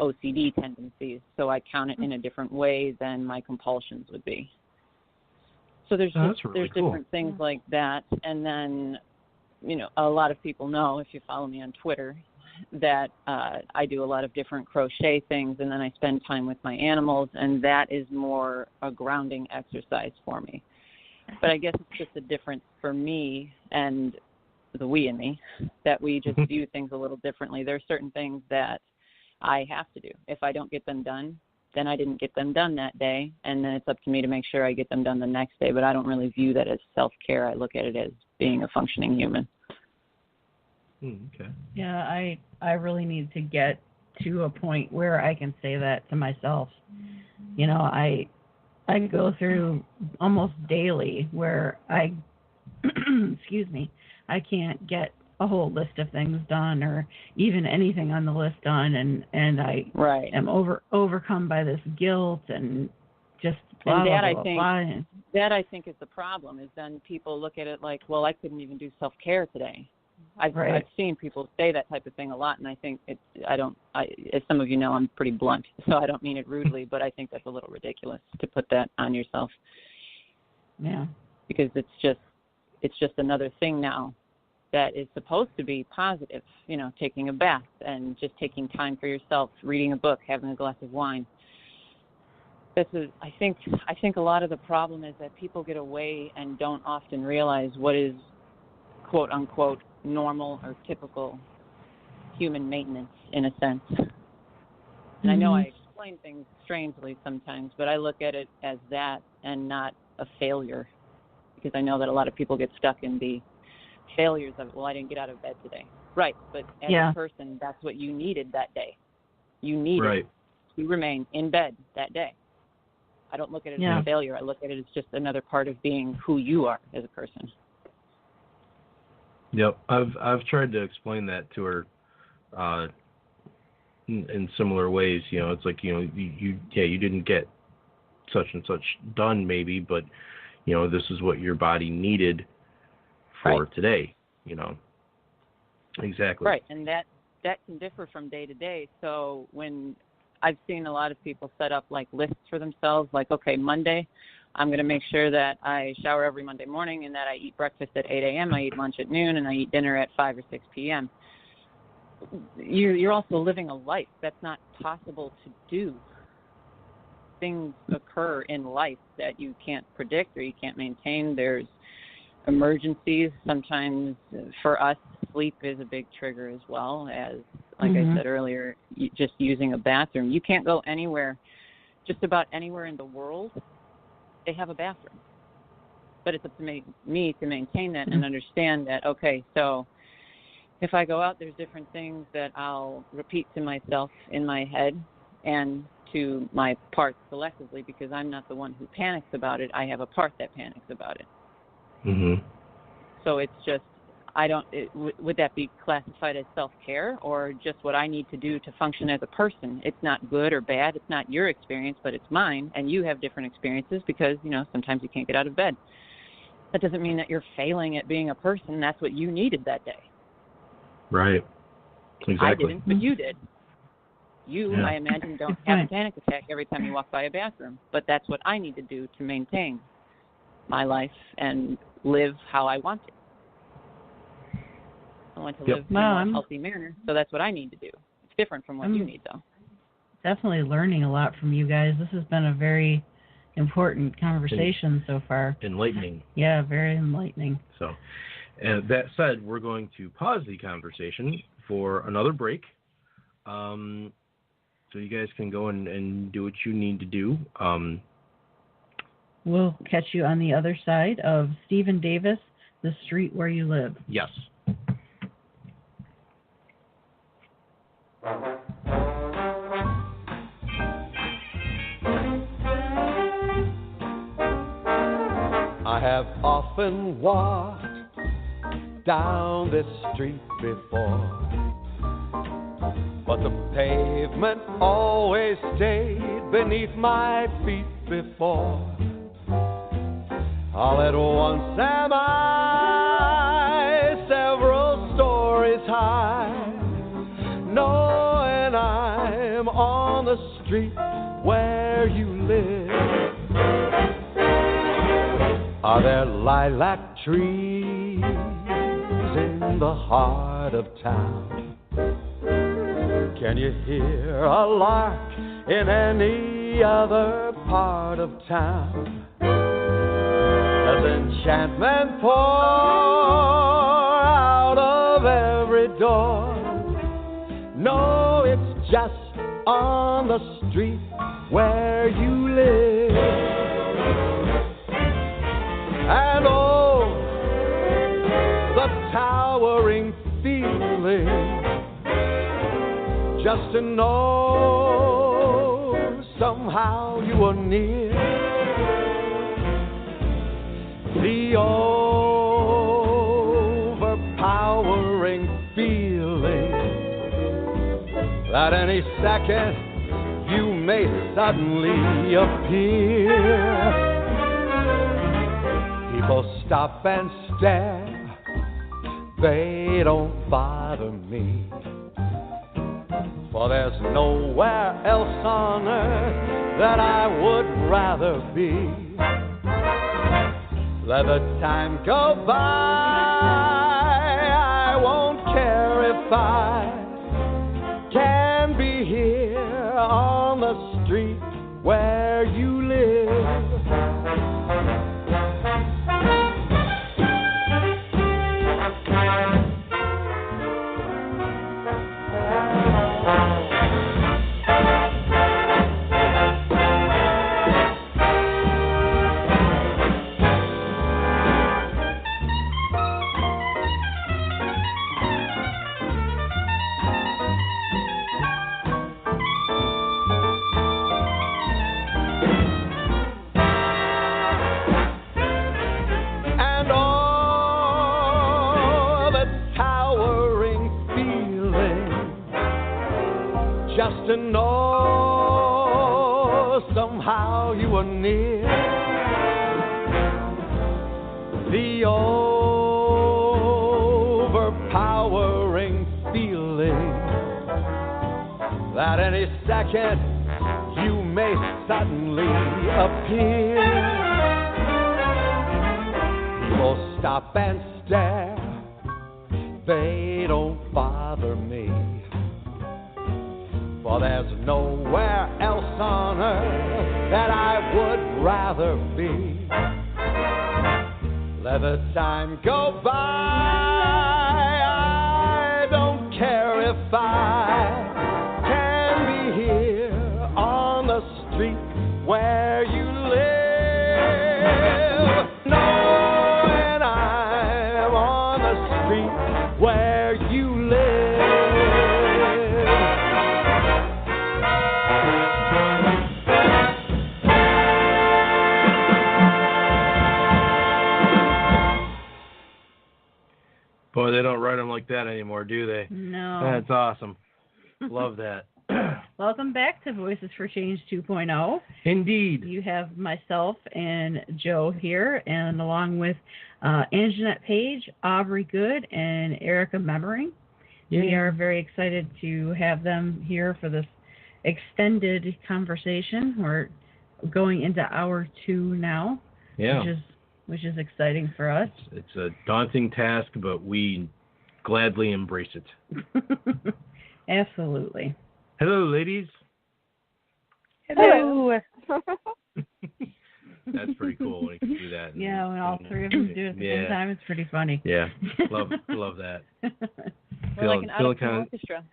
OCD tendencies. So I count it in a different way than my compulsions would be. So there's there's different things like that. And then, you know, a lot of people know, if you follow me on Twitter, that I do a lot of different crochet things, and then I spend time with my animals, and that is more a grounding exercise for me. But I guess it's just a difference for me and the we in me, that we just view things a little differently. There are certain things that I have to do. If I don't get them done, then I didn't get them done that day, and then it's up to me to make sure I get them done the next day. But I don't really view that as self-care. I look at it as being a functioning human. Okay. Yeah, I really need to get to a point where I can say that to myself. You know, I go through almost daily where I excuse me, I can't get a whole list of things done or even anything on the list done, and I am overcome by this guilt and just blah, and that blah, blah, blah. That I think is the problem, is then people look at it like, well, I couldn't even do self-care today. I've seen people say that type of thing a lot, and I think as some of you know, I'm pretty blunt, so I don't mean it rudely, but I think that's a little ridiculous to put that on yourself. Yeah. Because it's just another thing now that is supposed to be positive, you know, taking a bath and just taking time for yourself, reading a book, having a glass of wine. I think a lot of the problem is that people get away and don't often realize what is quote unquote normal or typical human maintenance, in a sense. And I know I explain things strangely sometimes, but I look at it as that and not a failure, because I know that a lot of people get stuck in the failures of, well, I didn't get out of bed today. Right, but as a person, that's what you needed that day. You needed to remain in bed that day. I don't look at it as a failure. I look at it as just another part of being who you are as a person. Yep, I've tried to explain that to her in similar ways. You know, it's like, you know, you didn't get such and such done maybe, but you know, this is what your body needed for today. You know, exactly. Right, and that can differ from day to day. So when I've seen a lot of people set up like lists for themselves, like, okay, Monday, I'm going to make sure that I shower every Monday morning and that I eat breakfast at 8 a.m., I eat lunch at noon, and I eat dinner at 5 or 6 p.m. You're also living a life. That's not possible to do. Things occur in life that you can't predict or you can't maintain. There's emergencies. Sometimes for us, sleep is a big trigger as well, as, like I said earlier, just using a bathroom. You can't go anywhere, just about anywhere in the world, they have a bathroom. But it's up to me to maintain that and understand that, okay, so if I go out, there's different things that I'll repeat to myself in my head and to my parts collectively, because I'm not the one who panics about it. I have a part that panics about it. So it's just, would that be classified as self-care or just what I need to do to function as a person? It's not good or bad. It's not your experience, but it's mine, and you have different experiences because, you know, sometimes you can't get out of bed. That doesn't mean that you're failing at being a person. That's what you needed that day. Right. Exactly. I didn't, but you did. You, I imagine, don't have a panic attack every time you walk by a bathroom, but that's what I need to do to maintain my life and live how I want to. I want to Yep. live in a more healthy manner. So that's what I need to do. It's different from what you need, though. Definitely learning a lot from you guys. This has been a very important conversation so far. Enlightening. Yeah, very enlightening. So, that said, we're going to pause the conversation for another break. So you guys can go and do what you need to do. We'll catch you on the other side of Stephen Davis, The Street Where You Live. Yes. I have often walked down this street before, but the pavement always stayed beneath my feet before. All at once am I several stories high, knowing I'm on the street where you live. Are there lilac trees in the heart of town? Can you hear a lark in any other part of town? Does enchantment pour out of every door? No, it's just on the street where you live. And oh, the towering feeling, just to know somehow you are near. The overpowering feeling that any second you may suddenly appear. People stop and stare, they don't bother me, for there's nowhere else on earth that I would rather be. Let the time go by, I won't care if I can be here on the street where you live. To know somehow you are near. The overpowering feeling that any second you may suddenly appear. People stop and stare, they don't bother me, for there's nowhere else on earth that I would rather be. Let the time go by, I don't care if I can be here on the street where you live. Knowing I'm on the street where you live. Boy, they don't write them like that anymore, do they? No. That's awesome. Love that. Welcome back to Voices for Change 2.0. Indeed. You have myself and Joe here, and along with Anjanette Page, Aubrey Good, and Erica Memmering. Yeah. We are very excited to have them here for this extended conversation. We're going into hour 2 now. Yeah. Which is exciting for us. It's a daunting task, but we gladly embrace it. Absolutely. Hello, ladies. Hello. That's pretty cool when you can do that. Yeah, when all three of them do it at the same time, it's pretty funny. Yeah, love that. We're like an out-of-tune orchestra.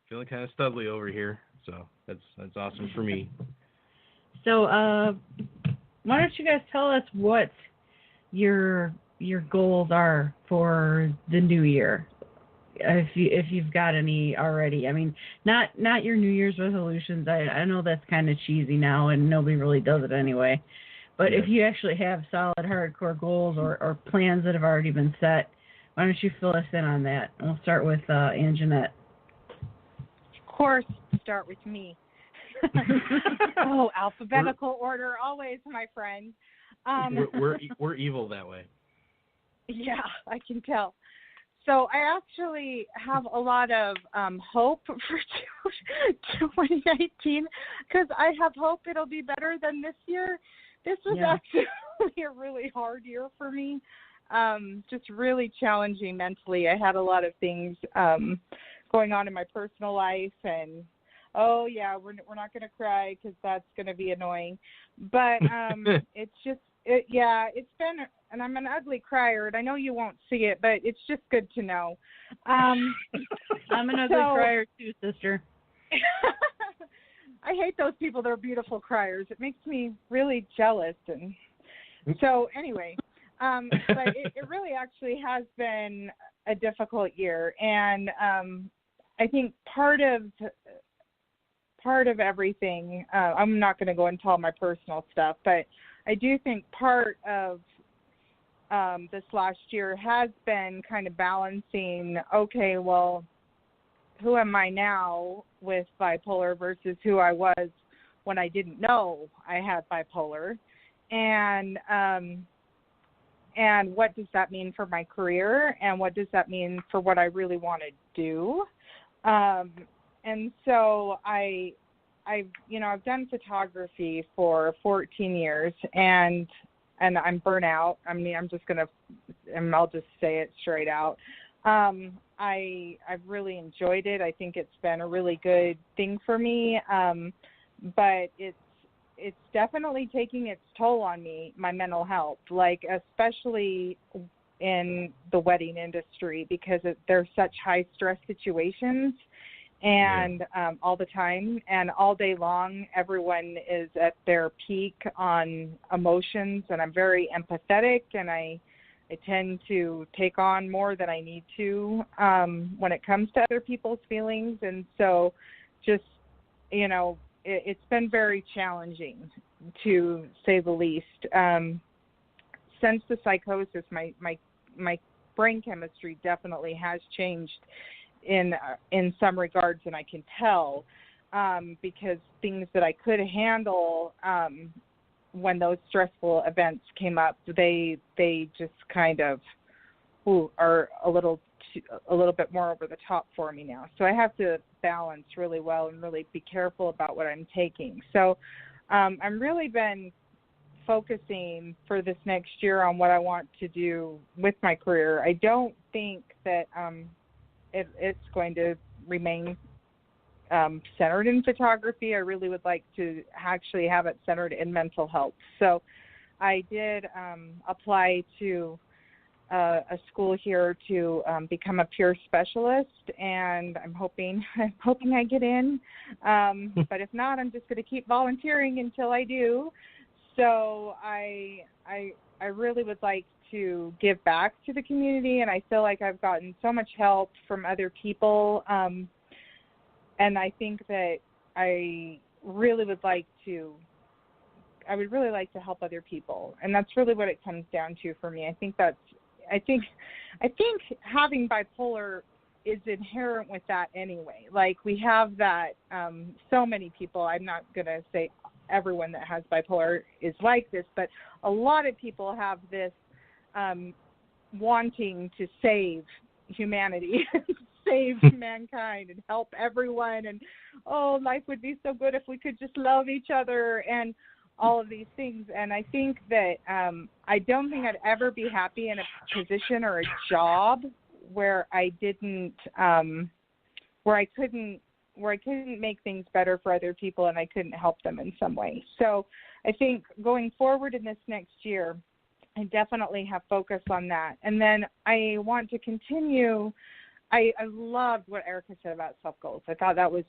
Feeling kind of studly over here, so that's awesome for me. So, why don't you guys tell us what your goals are for the new year, if you've got any already. I mean, not your New Year's resolutions. I know that's kind of cheesy now, and nobody really does it anyway. But if you actually have solid, hardcore goals or plans that have already been set, why don't you fill us in on that? And we'll start with Anjanette. Of course, start with me. Alphabetical order always, my friend. We're evil that way. Yeah, I can tell. So I actually have a lot of hope for 2019 because I have hope it'll be better than this year. This was actually a really hard year for me, just really challenging mentally. I had a lot of things going on in my personal life, and we're not going to cry because that's going to be annoying. But it's been, and I'm an ugly crier, and I know you won't see it, but it's just good to know. I'm an ugly crier too, sister. I hate those people that are beautiful criers. It makes me really jealous. And so anyway, but it really actually has been a difficult year. And I think part of everything, I'm not going to go into all my personal stuff, but I do think part of this last year has been kind of balancing, okay, well, who am I now with bipolar versus who I was when I didn't know I had bipolar, and what does that mean for my career, and what does that mean for what I really want to do, and so I've done photography for 14 years, and I'm burnt out. I mean, I'll just say it straight out. I've really enjoyed it. I think it's been a really good thing for me. But it's definitely taking its toll on me, my mental health, like especially in the wedding industry, because they're such high stress situations. And all the time and all day long, everyone is at their peak on emotions, and I'm very empathetic, and I tend to take on more than I need to when it comes to other people's feelings. And so just, it's been very challenging, to say the least. Since the psychosis, my brain chemistry definitely has changed in some regards, and I can tell because things that I could handle when those stressful events came up, they just kind of are a little bit more over the top for me now. So I have to balance really well and really be careful about what I'm taking. So I'm really been focusing for this next year on what I want to do with my career. I don't think that it's going to remain centered in photography. I really would like to actually have it centered in mental health. So I did apply to a school here to become a peer specialist, and I'm hoping I get in. But if not, I'm just going to keep volunteering until I do. So I really would like to give back to the community, and I feel like I've gotten so much help from other people, and I think that I would really like to help other people, and that's really what it comes down to for me. I think having bipolar is inherent with that anyway. Like, we have that, so many people, I'm not going to say everyone that has bipolar is like this, but a lot of people have this wanting to save humanity, save mankind, and help everyone, and life would be so good if we could just love each other, and all of these things. And I think that I don't think I'd ever be happy in a position or a job where I didn't where I couldn't make things better for other people, and I couldn't help them in some way. So I think going forward in this next year, I definitely have focus on that. And then I want to continue. I loved what Erica said about self-goals. I thought that was,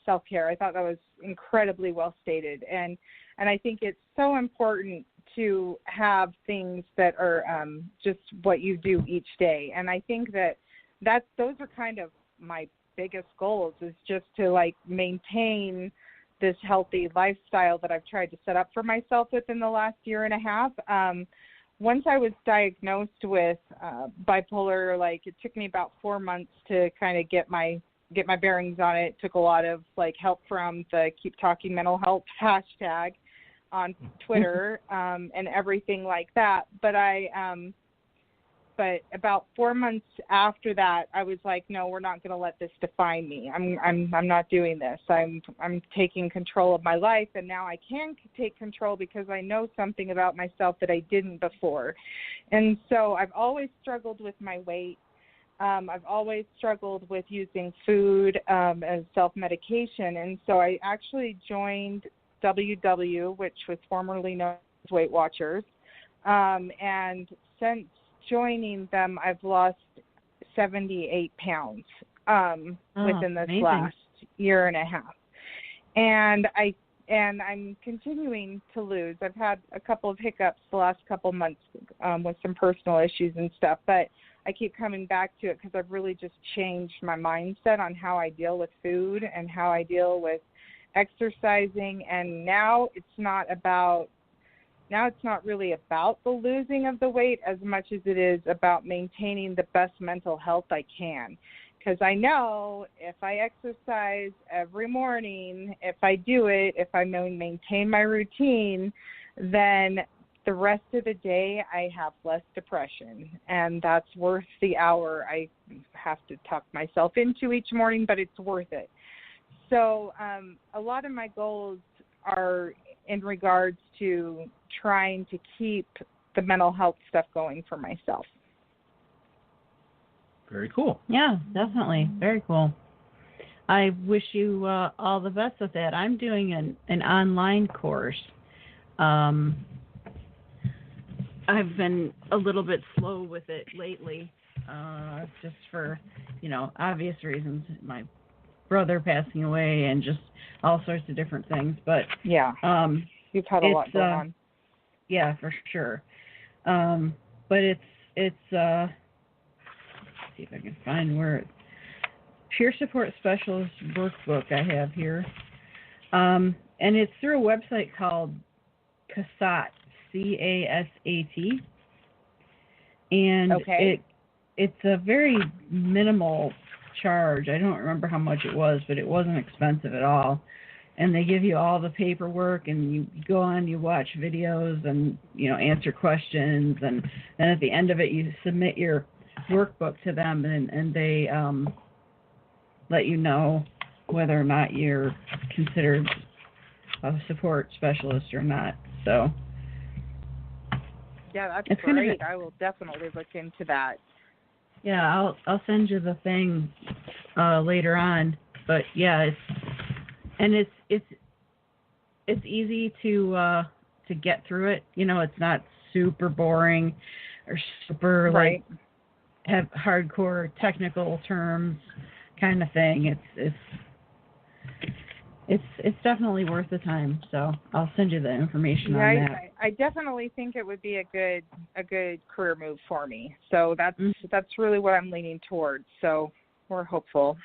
self-care. I thought that was incredibly well stated. And I think it's so important to have things that are just what you do each day. And I think those are kind of my biggest goals, is just to like maintain this healthy lifestyle that I've tried to set up for myself within the last year and a half. Once I was diagnosed with bipolar, like it took me about 4 months to kind of get my bearings on it. It took a lot of like help from the Keep Talking Mental Health hashtag on Twitter and everything like that. But but about 4 months after that, I was like, no, we're not going to let this define me. I'm not doing this. I'm taking control of my life, and now I can take control because I know something about myself that I didn't before. And so I've always struggled with my weight. I've always struggled with using food as self-medication. And so I actually joined WW, which was formerly known as Weight Watchers. And since joining them, I've lost 78 pounds within this last year and a half. And I'm continuing to lose. I've had a couple of hiccups the last couple months with some personal issues and stuff, but I keep coming back to it because I've really just changed my mindset on how I deal with food and how I deal with exercising. And now it's not really about the losing of the weight as much as it is about maintaining the best mental health I can. Because I know if I exercise every morning, if I do it, if I maintain my routine, then the rest of the day I have less depression. And that's worth the hour I have to talk myself into each morning, but it's worth it. So a lot of my goals are in regards to trying to keep the mental health stuff going for myself. Very cool. Yeah, definitely. Very cool. I wish you all the best with that. I'm doing an online course. I've been a little bit slow with it lately, just for, obvious reasons. My brother passing away and just all sorts of different things. But yeah, you've had a lot going on. Yeah, for sure. But it's let's see if I can find where it's Peer Support Specialist Workbook I have here. And it's through a website called CASAT, CASAT. And it's a very minimal charge. I don't remember how much it was, but it wasn't expensive at all. And they give you all the paperwork, and you go on, you watch videos, and answer questions, and then at the end of it, you submit your workbook to them, and they let you know whether or not you're considered a support specialist or not. So yeah, that's great. I will definitely look into that. Yeah, I'll send you the thing later on. But yeah, it's easy to get through it. It's not super boring or super right. like have hardcore technical terms kind of thing. It's definitely worth the time. So I'll send you the information on that. I definitely think it would be a good career move for me. So that's really what I'm leaning towards. So we're hopeful.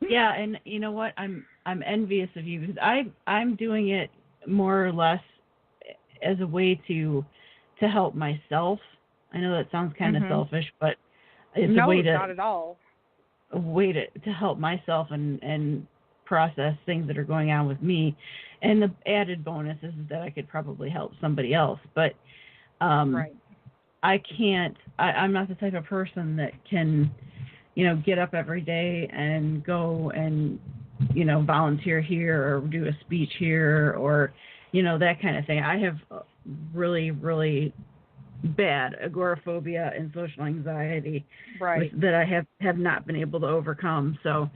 Yeah, and you know what? I'm envious of you because I'm doing it more or less as a way to help myself. I know that sounds kind of selfish, but it's a way to not at all. A way to help myself and process things that are going on with me. And the added bonus is that I could probably help somebody else. But right. I'm not the type of person that can, get up every day and go and, volunteer here or do a speech here or, that kind of thing. I have really, really bad, agoraphobia and social anxiety, Right. that I have not been able to overcome. So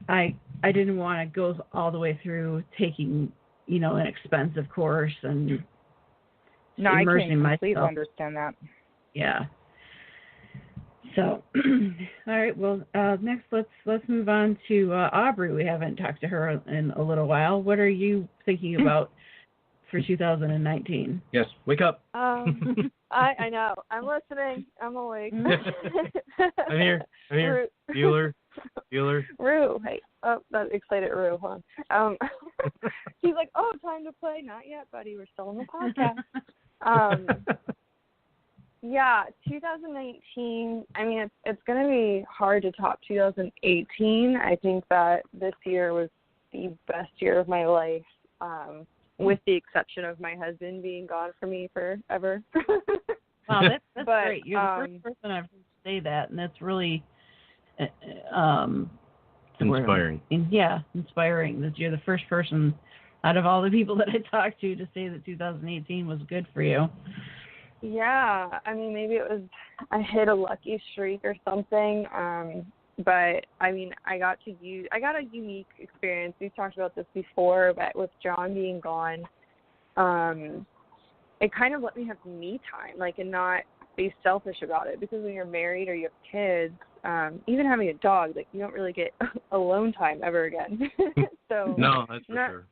I didn't want to go all the way through taking, an expensive course and No, I immersing can completely myself. understand that. Yeah. So, all right. Well, next let's move on to Aubrey. We haven't talked to her in a little while. What are you thinking about for 2019? Yes, wake up. I know. I'm listening. I'm awake. I'm here. Bueller. Rue. Hey. Oh, that excited Rue, huh? He's like, oh, time to play. Not yet, buddy. We're still on the podcast. Yeah, 2019, I mean, it's going to be hard to top 2018. I think that this year was the best year of my life, with the exception of my husband being gone from me forever. Wow, that's great. You're the first person I've heard say that, and that's really inspiring. Inspiring that you're the first person out of all the people that I talked to say that 2018 was good for you. Yeah, I mean, maybe it was I hit a lucky streak or something. But I mean, I got a unique experience. We've talked about this before, but with John being gone, it kind of let me have me time, and not be selfish about it. Because when you're married or you have kids, even having a dog, you don't really get alone time ever again. So no, that's for sure.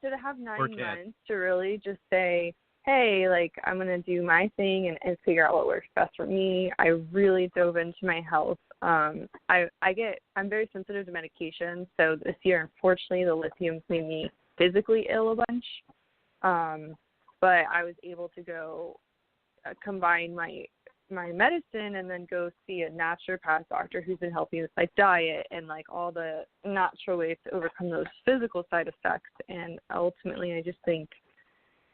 So to have 9 months to really just say, hey, I'm going to do my thing and figure out what works best for me. I really dove into my health. I'm very sensitive to medication. So this year, unfortunately, the lithium's made me physically ill a bunch. But I was able to go combine my medicine and then go see a naturopath doctor who's been helping with my diet and all the natural ways to overcome those physical side effects. And ultimately, I just think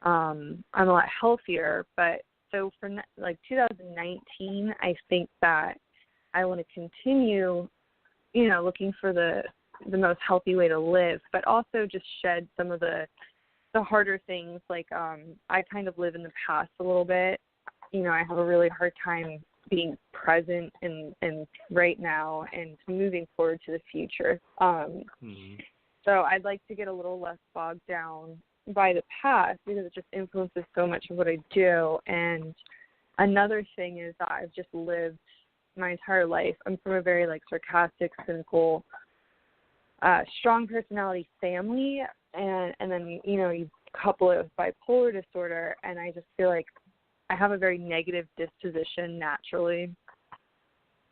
I'm a lot healthier. But so for 2019, I think that I want to continue, looking for the most healthy way to live, but also just shed some of the harder things. I kind of live in the past a little bit. I have a really hard time being present and right now and moving forward to the future. So I'd like to get a little less bogged down by the past because it just influences so much of what I do. And another thing is that I've just lived my entire life. I'm from a very sarcastic, cynical, strong personality family, and then you couple it with bipolar disorder, and I just feel like I have a very negative disposition naturally.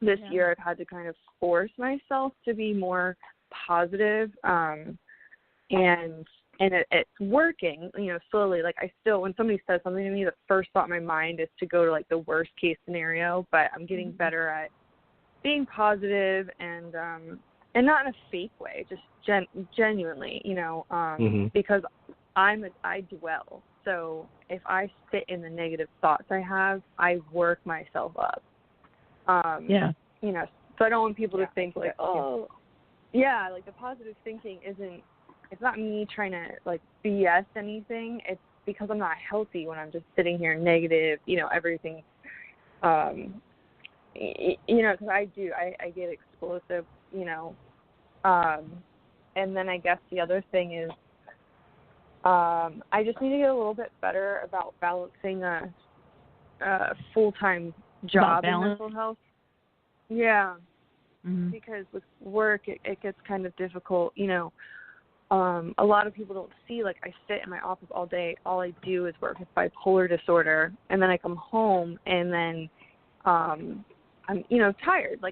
This year I've had to kind of force myself to be more positive, and it's working, slowly. I still, when somebody says something to me, the first thought in my mind is to go to the worst case scenario, but I'm getting better at being positive and not in a fake way, just genuinely, because I dwell. So if I sit in the negative thoughts I have, I work myself up. So I don't want people to think the positive thinking it's not me trying to BS anything. It's because I'm not healthy when I'm just sitting here negative, everything, because I get explosive, and then I guess the other thing is, I just need to get a little bit better about balancing a full-time job in mental health. Yeah, because with work, it gets kind of difficult, a lot of people don't see, I sit in my office all day. All I do is work with bipolar disorder, and then I come home, and then I'm, tired.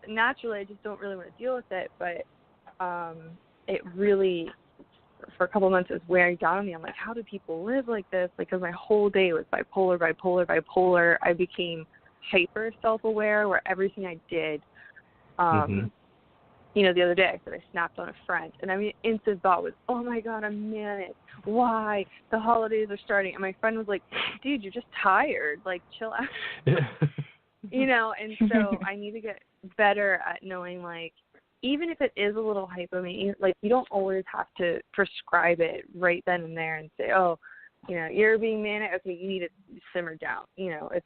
Naturally, I just don't really want to deal with it, but it really, for a couple of months, it was wearing down on me. I'm like, how do people live like this? Because my whole day was bipolar. I became hyper self-aware where everything I did, the other day I said I snapped on a friend, and instant thought was, oh my God, I'm manic. Why? The holidays are starting. And my friend was like, dude, you're just tired. Chill out. And so I need to get better at knowing, even if it is a little hypomania, you don't always have to prescribe it right then and there and say, oh, you're being manic. Okay, you need to simmer down. It's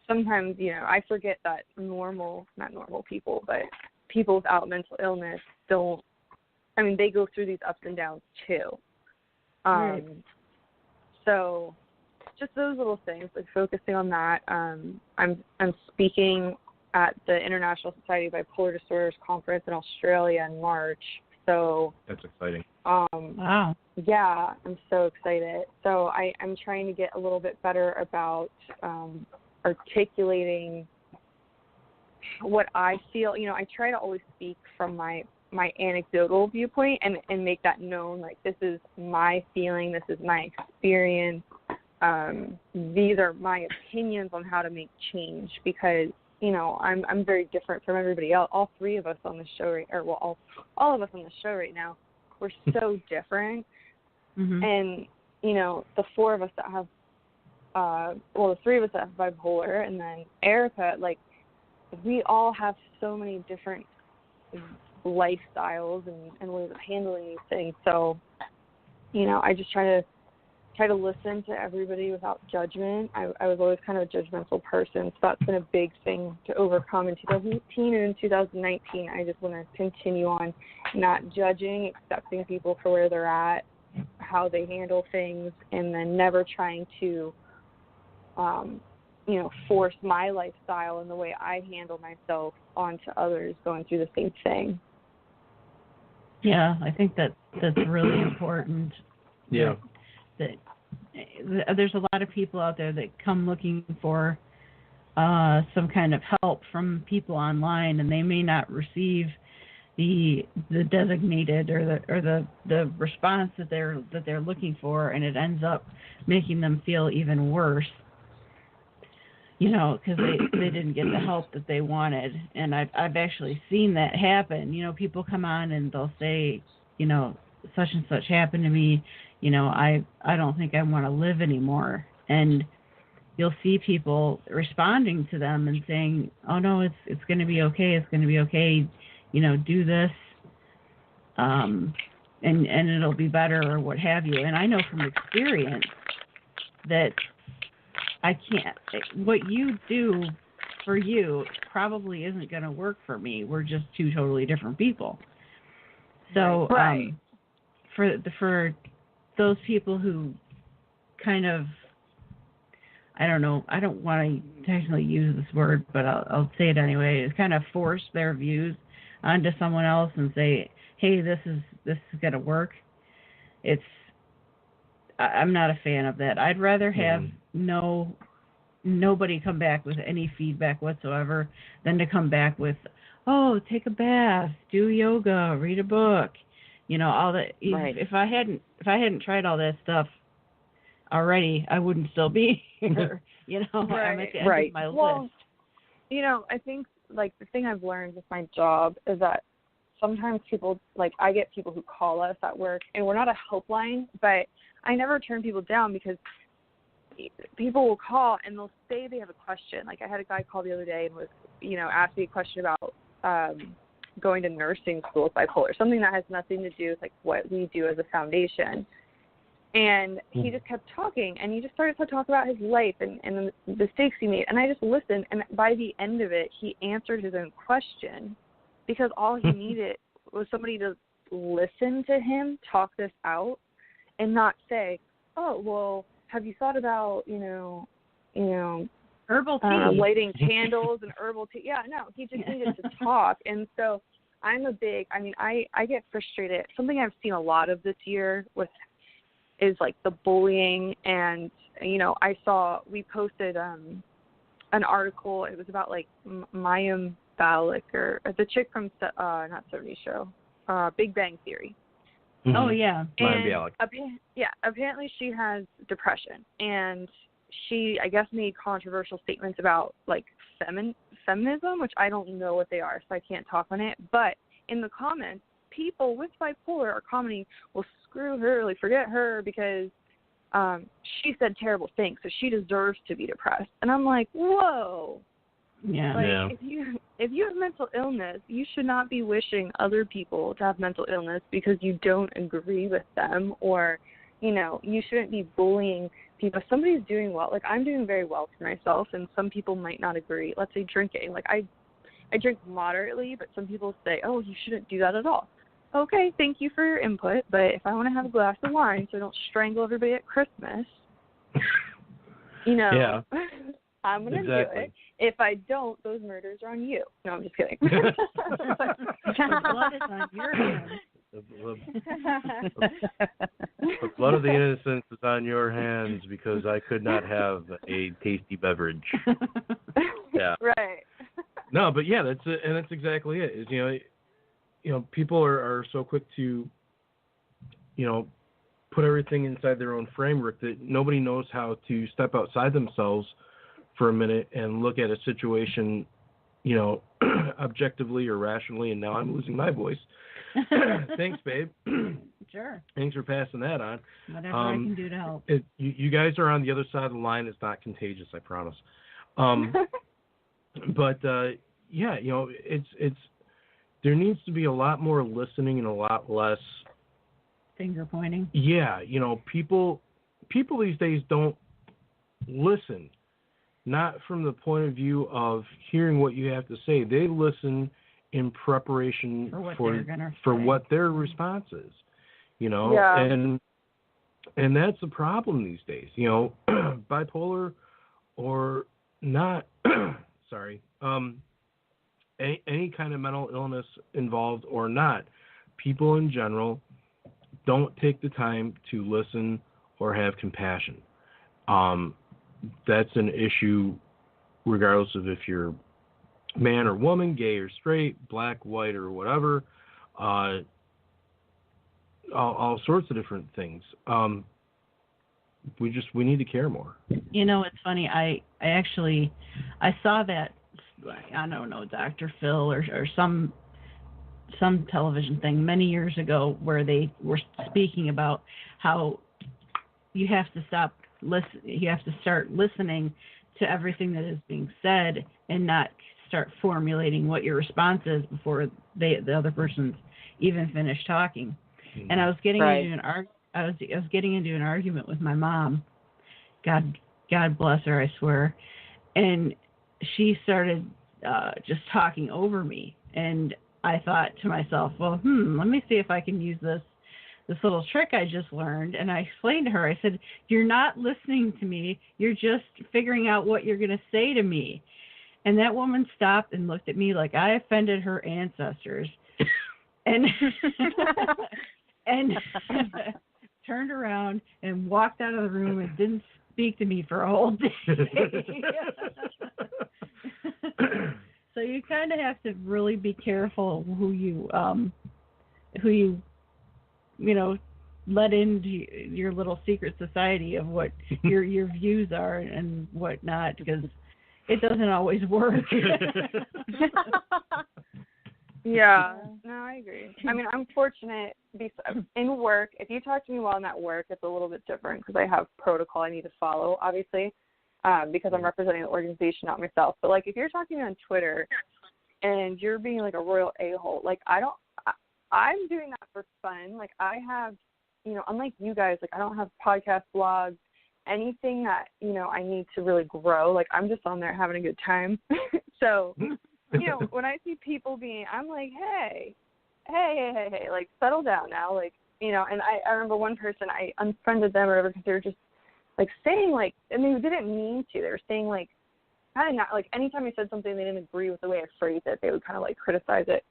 sometimes, I forget that not normal people, but people without mental illness they go through these ups and downs too. Right. So just those little things, like focusing on that. I'm speaking at the International Society of Bipolar Disorders Conference in Australia in March. So that's exciting. Wow. Yeah, I'm so excited. So I'm trying to get a little bit better about articulating what I feel. I try to always speak from my anecdotal viewpoint and make that known, like, this is my feeling, this is my experience, these are my opinions on how to make change, because I'm very different from everybody else. All three of us on the show all of us on the show right now, we're so different. Mm-hmm. And the four of us that have the three of us that have bipolar, and then Erica, like, we all have so many different lifestyles and ways of handling these things. So, I just try to listen to everybody without judgment. I was always kind of a judgmental person, so that's been a big thing to overcome in 2018 and in 2019. I just want to continue on not judging, accepting people for where they're at, how they handle things, and then never trying to force my lifestyle and the way I handle myself onto others going through the same thing. Yeah, I think that's really important. Yeah. That there's a lot of people out there that come looking for some kind of help from people online, and they may not receive the designated or the response that they're looking for, and it ends up making them feel even worse. Because they didn't get the help that they wanted. And I've actually seen that happen. People come on and they'll say, such and such happened to me. I don't think I want to live anymore. And you'll see people responding to them and saying, oh, no, it's going to be okay. It's going to be okay. Do this. And it'll be better, or what have you. And I know from experience that I can't. What you do for you probably isn't going to work for me. We're just two totally different people. So, right. For those people who kind of, I don't know, I don't want to technically use this word, but I'll say it anyway, is kind of force their views onto someone else and say, hey, this is going to work. I'm not a fan of that. I'd rather have nobody come back with any feedback whatsoever than to come back with, oh, take a bath, do yoga, read a book, all that. Right. If I hadn't tried all that stuff already, I wouldn't still be here. I'm at the end of my list. I think, like, the thing I've learned with my job is that sometimes people, like, I get people who call us at work, and we're not a helpline, but I never turn people down, because people will call and they'll say they have a question. Like, I had a guy call the other day and was, asked me a question about going to nursing school with bipolar, something that has nothing to do with, like, what we do as a foundation. And he just kept talking, and he just started to talk about his life and the mistakes he made. And I just listened, and by the end of it, he answered his own question, because all he needed was somebody to listen to him talk this out and not say, oh, well, have you thought about, herbal tea, lighting candles and herbal tea? Yeah, no, he just needed to talk. And so I get frustrated. Something I've seen a lot of this year is like the bullying. And, we posted an article. It was about, like, Mayim Bialik, or the chick from, not 70 Show, Big Bang Theory. Mm-hmm. Oh, yeah. Apparently she has depression, and she, I guess, made controversial statements about, like, feminism, which I don't know what they are, so I can't talk on it. But in the comments, people with bipolar are commenting, well, screw her, like, forget her, because she said terrible things, so she deserves to be depressed. And I'm like, whoa. Yeah. Like, if you have mental illness, you should not be wishing other people to have mental illness because you don't agree with them, or, you shouldn't be bullying people. If somebody's doing well, like I'm doing very well for myself, and some people might not agree. Let's say drinking. Like I drink moderately, but some people say, oh, you shouldn't do that at all. Okay, thank you for your input, but if I want to have a glass of wine so I don't strangle everybody at Christmas, Yeah. I'm going to do it. If I don't, those murders are on you. No, I'm just kidding. The blood is on your hands. The blood of the innocents is on your hands because I could not have a tasty beverage. Yeah. Right. No, but yeah, that's it, and that's exactly it. Is people are so quick to, put everything inside their own framework that nobody knows how to step outside themselves for a minute and look at a situation, objectively or rationally. And now I'm losing my voice. Thanks, babe. Sure. Thanks for passing that on. Whatever I can do to help. You guys are on the other side of the line. It's not contagious, I promise. But it's there needs to be a lot more listening and a lot less finger pointing. Yeah, people these days don't listen, not from the point of view of hearing what you have to say. They listen in preparation for what their response is. Yeah. And that's the problem these days. Bipolar or not. Sorry. Any kind of mental illness involved or not, people in general don't take the time to listen or have compassion. That's an issue regardless of if you're man or woman, gay or straight, black, white, or whatever. All sorts of different things. We need to care more. It's funny. I saw that, I don't know, Dr. Phil or some television thing many years ago where they were speaking about how you have to start listening to everything that is being said and not start formulating what your response is before the other person's even finished talking. And I was getting into an argument with my mom. God bless her, I swear. And she started just talking over me, and I thought to myself, well, let me see if I can use this little trick I just learned. And I explained to her, I said, you're not listening to me, you're just figuring out what you're going to say to me. And that woman stopped and looked at me like I offended her ancestors, and and turned around and walked out of the room and didn't speak to me for a whole day. So you kind of have to really be careful who you let into your little secret society of what your views are and what not, because it doesn't always work. Yeah, no, I agree. I mean, I'm fortunate in work. If you talk to me while I'm at work, it's a little bit different because I have protocol I need to follow, obviously, because I'm representing the organization, not myself. But, like, if you're talking to me on Twitter and you're being, like, a royal a-hole, like, I'm doing that for fun. Like, I have, unlike you guys, like, I don't have podcast blogs, anything that, I need to really grow. Like, I'm just on there having a good time. So, when I see people I'm like, hey, like, settle down now. Like, and I remember one person, I unfriended them or whatever because they were just, like, saying, like, and they didn't mean to. They were saying, like, kind of not, like, anytime I said something they didn't agree with the way I phrased it, they would kind of, like, criticize it.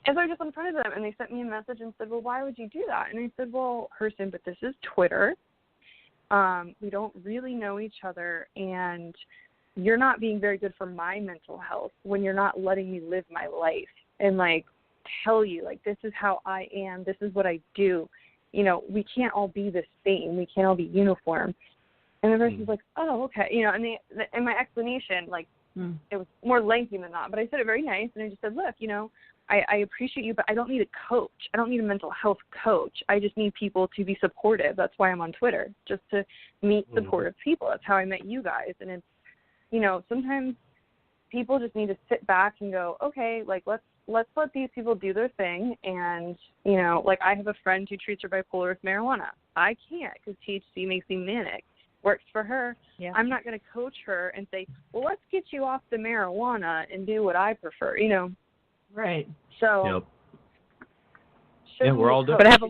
And so I just unfriended them, and they sent me a message and said, well, why would you do that? And I said, well, Hurston, but this is Twitter. We don't really know each other, and you're not being very good for my mental health when you're not letting me live my life and, like, tell you, like, this is how I am, this is what I do. We can't all be the same. We can't all be uniform. And the person's like, oh, okay. And my explanation, like, it was more lengthy than that, but I said it very nice, and I just said, look, I appreciate you, but I don't need a coach. I don't need a mental health coach. I just need people to be supportive. That's why I'm on Twitter, just to meet supportive people. That's how I met you guys. And it's, sometimes people just need to sit back and go, okay, like, let's let's let these people do their thing. And, you know, like I have a friend who treats her bipolar with marijuana. I can't because THC makes me manic. Works for her. Yeah. I'm not going to coach her and say, well, let's get you off the marijuana and do what I prefer, you know. Right. So. Yep. Yeah, we're all different. But have a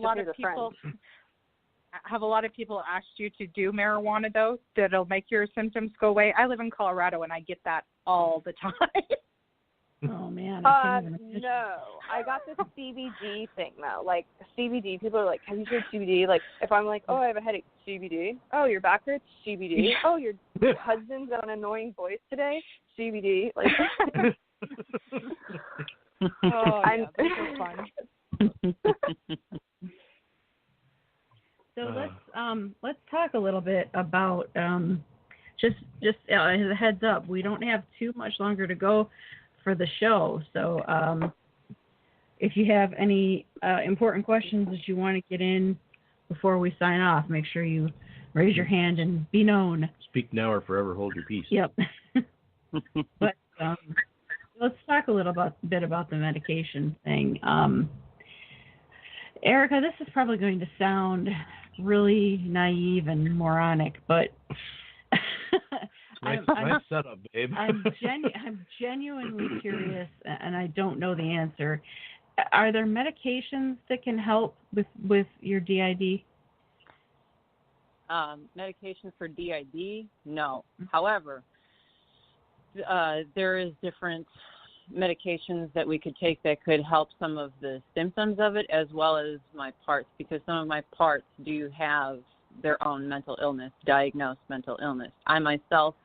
lot of people asked you to do marijuana though that'll make your symptoms go away? I live in Colorado and I get that all the time. Oh man. No, I got this CBD thing though. Like CBD, people are like, "Have you tried CBD?" Like, if I'm like, "Oh, I have a headache," CBD. Oh, your back hurts, CBD. Oh, your husband's got an annoying voice today, CBD. Like, oh, yeah, that's so fun. So let's talk a little bit about just as a heads up, we don't have too much longer to go for the show. So if you have any important questions that you want to get in before we sign off, make sure you raise your hand and be known. Speak now or forever hold your peace. Yep. But let's talk a little bit about the medication thing. Erica, this is probably going to sound really naive and moronic, but nice setup, babe. I'm genuinely curious, and I don't know the answer. Are there medications that can help with your DID? Medication for DID? No. However, there is different medications that we could take that could help some of the symptoms of it as well as my parts, because some of my parts do have their own mental illness, diagnosed mental illness. I myself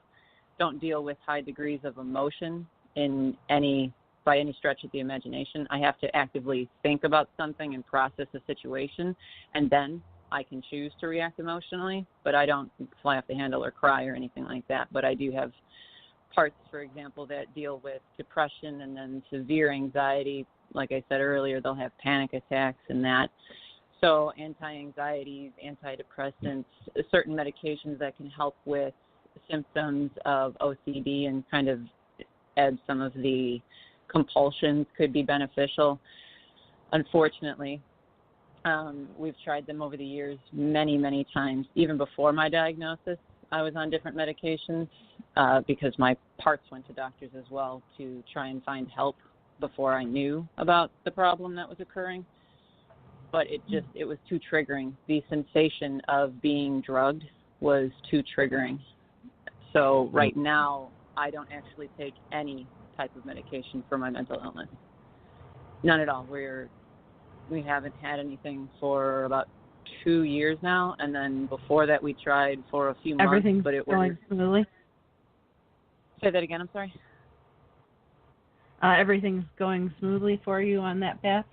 don't deal with high degrees of emotion by any stretch of the imagination. I have to actively think about something and process a situation, and then I can choose to react emotionally, but I don't fly off the handle or cry or anything like that. But I do have parts, for example, that deal with depression and then severe anxiety. Like I said earlier, they'll have panic attacks and that. So anti-anxieties, antidepressants, certain medications that can help with symptoms of OCD and kind of add some of the compulsions could be beneficial. Unfortunately, we've tried them over the years many, many times. Even before my diagnosis, I was on different medications because my parts went to doctors as well to try and find help before I knew about the problem that was occurring. But it was too triggering. The sensation of being drugged was too triggering. So right now, I don't actually take any type of medication for my mental illness. None at all. We haven't had anything for about 2 years now, and then before that we tried for a few months. Everything's but it going smoothly? Say that again, I'm sorry. Everything's going smoothly for you on that path?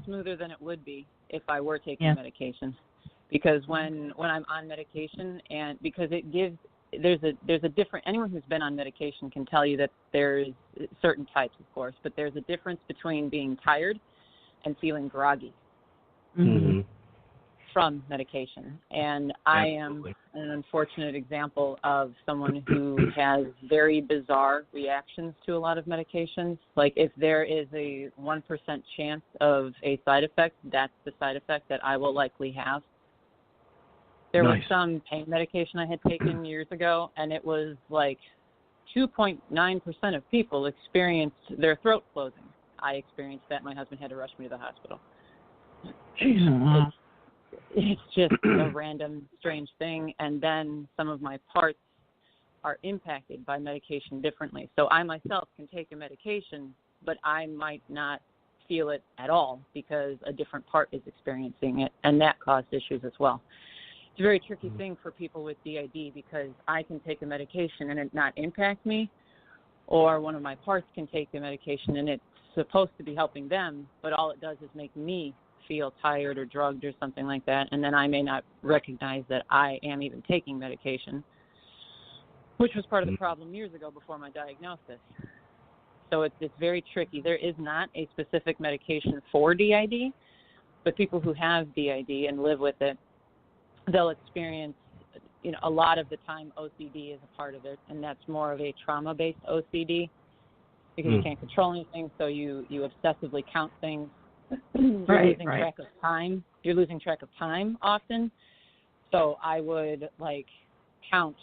Smoother than it would be if I were taking medication, because when I'm on medication, and because it gives there's a different, anyone who's been on medication can tell you that there's certain types, of course, but there's a difference between being tired and feeling groggy from medication. And I am an unfortunate example of someone who has very bizarre reactions to a lot of medications. Like if there is a 1% chance of a side effect, that's the side effect that I will likely have. There was some pain medication I had taken years ago, and it was like 2.9% of people experienced their throat closing. I experienced that. My husband had to rush me to the hospital. It's just a random, strange thing. And then some of my parts are impacted by medication differently. So I myself can take a medication, but I might not feel it at all because a different part is experiencing it, and that caused issues as well. It's a very tricky thing for people with DID because I can take a medication and it not impact me, or one of my parts can take the medication and it's supposed to be helping them, but all it does is make me feel tired or drugged or something like that, and then I may not recognize that I am even taking medication, which was part of the problem years ago before my diagnosis. So it's very tricky. There is not a specific medication for DID, but people who have DID and live with it, they'll experience, a lot of the time OCD is a part of it, and that's more of a trauma-based OCD. because you can't control anything, so you obsessively count things. Right, losing track of time. You're losing track of time often. So I would count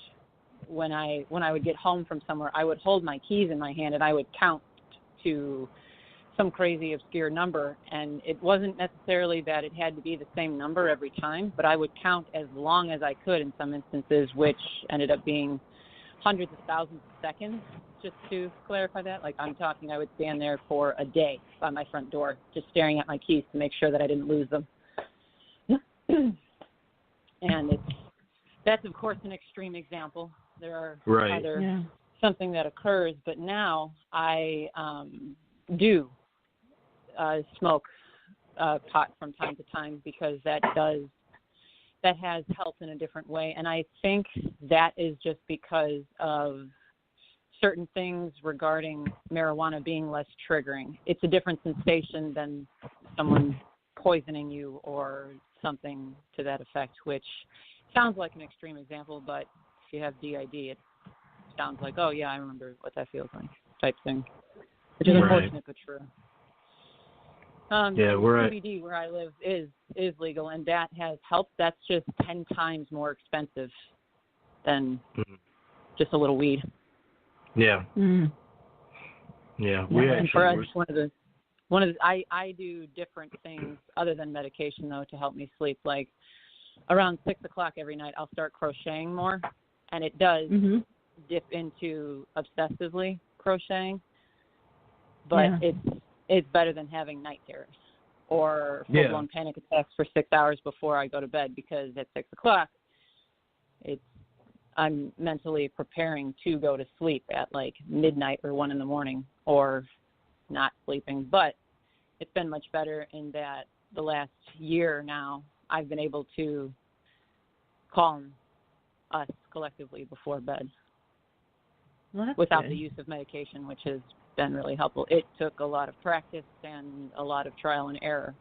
when I would get home from somewhere. I would hold my keys in my hand and I would count to some crazy obscure number, and it wasn't necessarily that it had to be the same number every time, but I would count as long as I could in some instances, which ended up being hundreds of thousands of seconds. Just to clarify that, I'm talking, I would stand there for a day by my front door just staring at my keys to make sure that I didn't lose them. And that's of course an extreme example. There are other something that occurs, but now I do smoke pot from time to time because that has helped in a different way, and I think that is just because of certain things regarding marijuana being less triggering. It's a different sensation than someone poisoning you or something to that effect, which sounds like an extreme example, but if you have DID, it sounds like, oh yeah, I remember what that feels like, type thing, which is unfortunate but true. CBD where I live is legal, and that has helped. That's just 10 times more expensive than just a little weed. Yeah. Mm. Yeah. And for us, one of the I do different things other than medication though to help me sleep. Like around 6 o'clock every night, I'll start crocheting more, and it does dip into obsessively crocheting, but it's better than having night terrors or full-blown panic attacks for 6 hours before I go to bed, because at 6 o'clock, I'm mentally preparing to go to sleep at midnight or 1 a.m. or not sleeping. But it's been much better in that the last year now I've been able to calm us collectively before bed without the use of medication, which has been really helpful. It took a lot of practice and a lot of trial and error.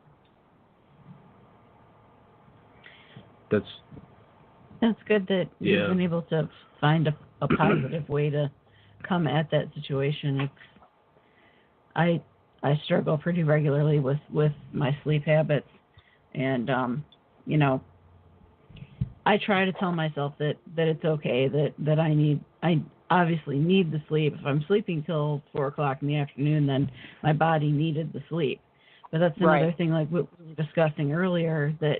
That's good that you've been able to find a positive way to come at that situation. I struggle pretty regularly with my sleep habits, and I try to tell myself that it's okay, that I obviously need the sleep. If I'm sleeping till 4 o'clock in the afternoon, then my body needed the sleep. But that's another thing, like what we were discussing earlier, that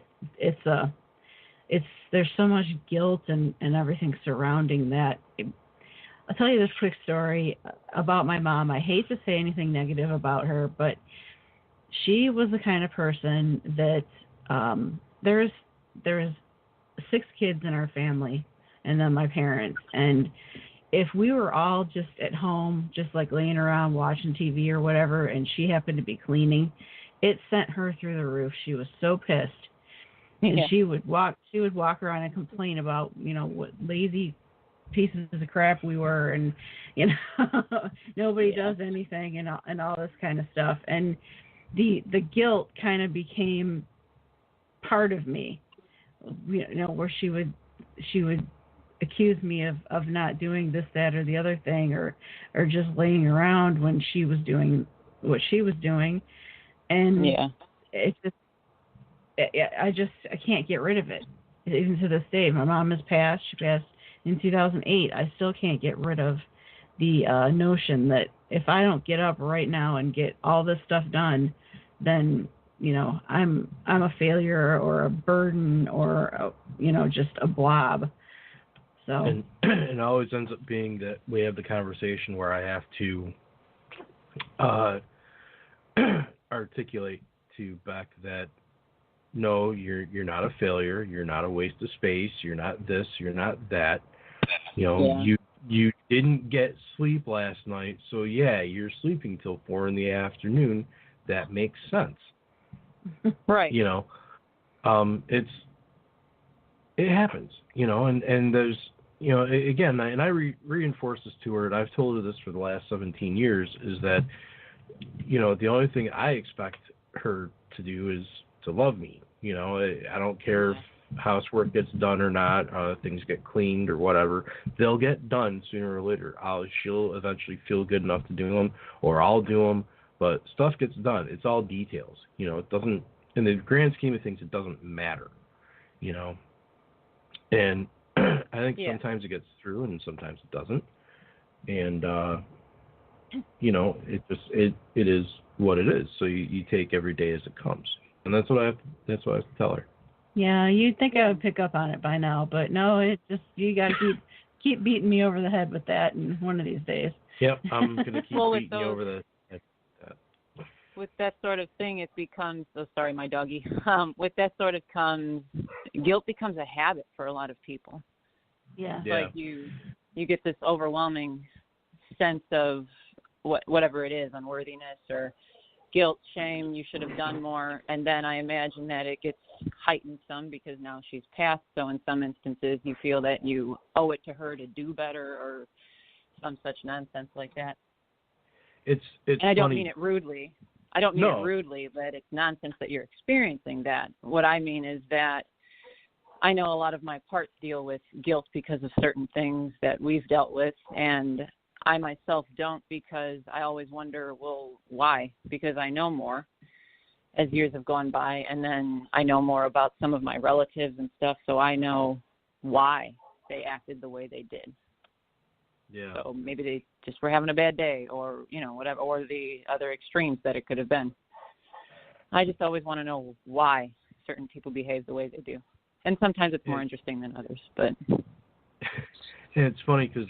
there's so much guilt and everything surrounding that. I'll tell you this quick story about my mom. I hate to say anything negative about her, but she was the kind of person that there's 6 kids in our family, and then my parents. And if we were all just at home, just laying around watching TV or whatever, and she happened to be cleaning, it sent her through the roof. She was so pissed. And she would walk around and complain about, what lazy pieces of crap we were, and nobody does anything, and all this kind of stuff. And the guilt kind of became part of me, where she would accuse me of not doing this, that, or the other thing, or just laying around when she was doing what she was doing. And it's just, I can't get rid of it. Even to this day, my mom has passed. She passed in 2008. I still can't get rid of the notion that if I don't get up right now and get all this stuff done, then I'm a failure or a burden or just a blob. So and it always ends up being that we have the conversation where I have to articulate to Beck that no, you're not a failure, you're not a waste of space, you're not this, you're not that. You didn't get sleep last night, so you're sleeping till 4 p.m. That makes sense. Right. It happens, and there's, again, and I reinforce this to her, and I've told her this for the last 17 years, is that, the only thing I expect her to do is to love me. I don't care housework gets done or not, things get cleaned or whatever, they'll get done sooner or later. She'll eventually feel good enough to do them, or I'll do them. But stuff gets done. It's all details. It doesn't, in the grand scheme of things, it doesn't matter. And I think sometimes it gets through and sometimes it doesn't. And, it is what it is. So you take every day as it comes. And that's what I have to tell her. Yeah, you'd think I would pick up on it by now, but no, you got to keep beating me over the head with that, and one of these days. Yep, I'm going to keep beating you over the head. With that sort of thing, it becomes, sorry, my doggy. With that sort of guilt becomes a habit for a lot of people. Yeah. It's like you get this overwhelming sense of whatever it is, unworthiness or guilt, shame, you should have done more, and then I imagine that it gets heightened some because now she's passed, so in some instances you feel that you owe it to her to do better or some such nonsense like that. It's and I don't funny. mean it rudely. I don't mean it rudely, but it's nonsense that you're experiencing that. What I mean is that I know a lot of my parts deal with guilt because of certain things that we've dealt with, and I myself don't, because I always wonder, well, why? Because I know more as years have gone by, and then I know more about some of my relatives and stuff, so I know why they acted the way they did. Yeah. So maybe they just were having a bad day or, whatever, or the other extremes that it could have been. I just always want to know why certain people behave the way they do. And sometimes it's more interesting than others, but... And it's funny because,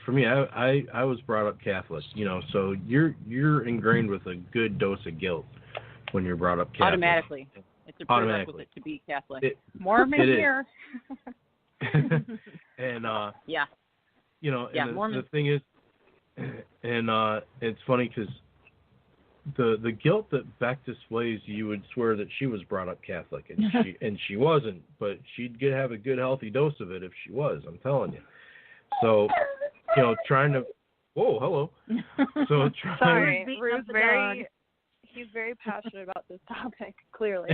for me, I was brought up Catholic, so you're ingrained with a good dose of guilt when you're brought up Catholic. Automatically. It's a prerequisite to be Catholic. Mormon here. And, yeah. And Mormon. the thing is, and it's funny because the guilt that Beck displays, you would swear that she was brought up Catholic, and she wasn't, but she'd have a good healthy dose of it if she was. I'm telling you. So, trying to. Whoa, hello. So sorry, he's very passionate about this topic. Clearly.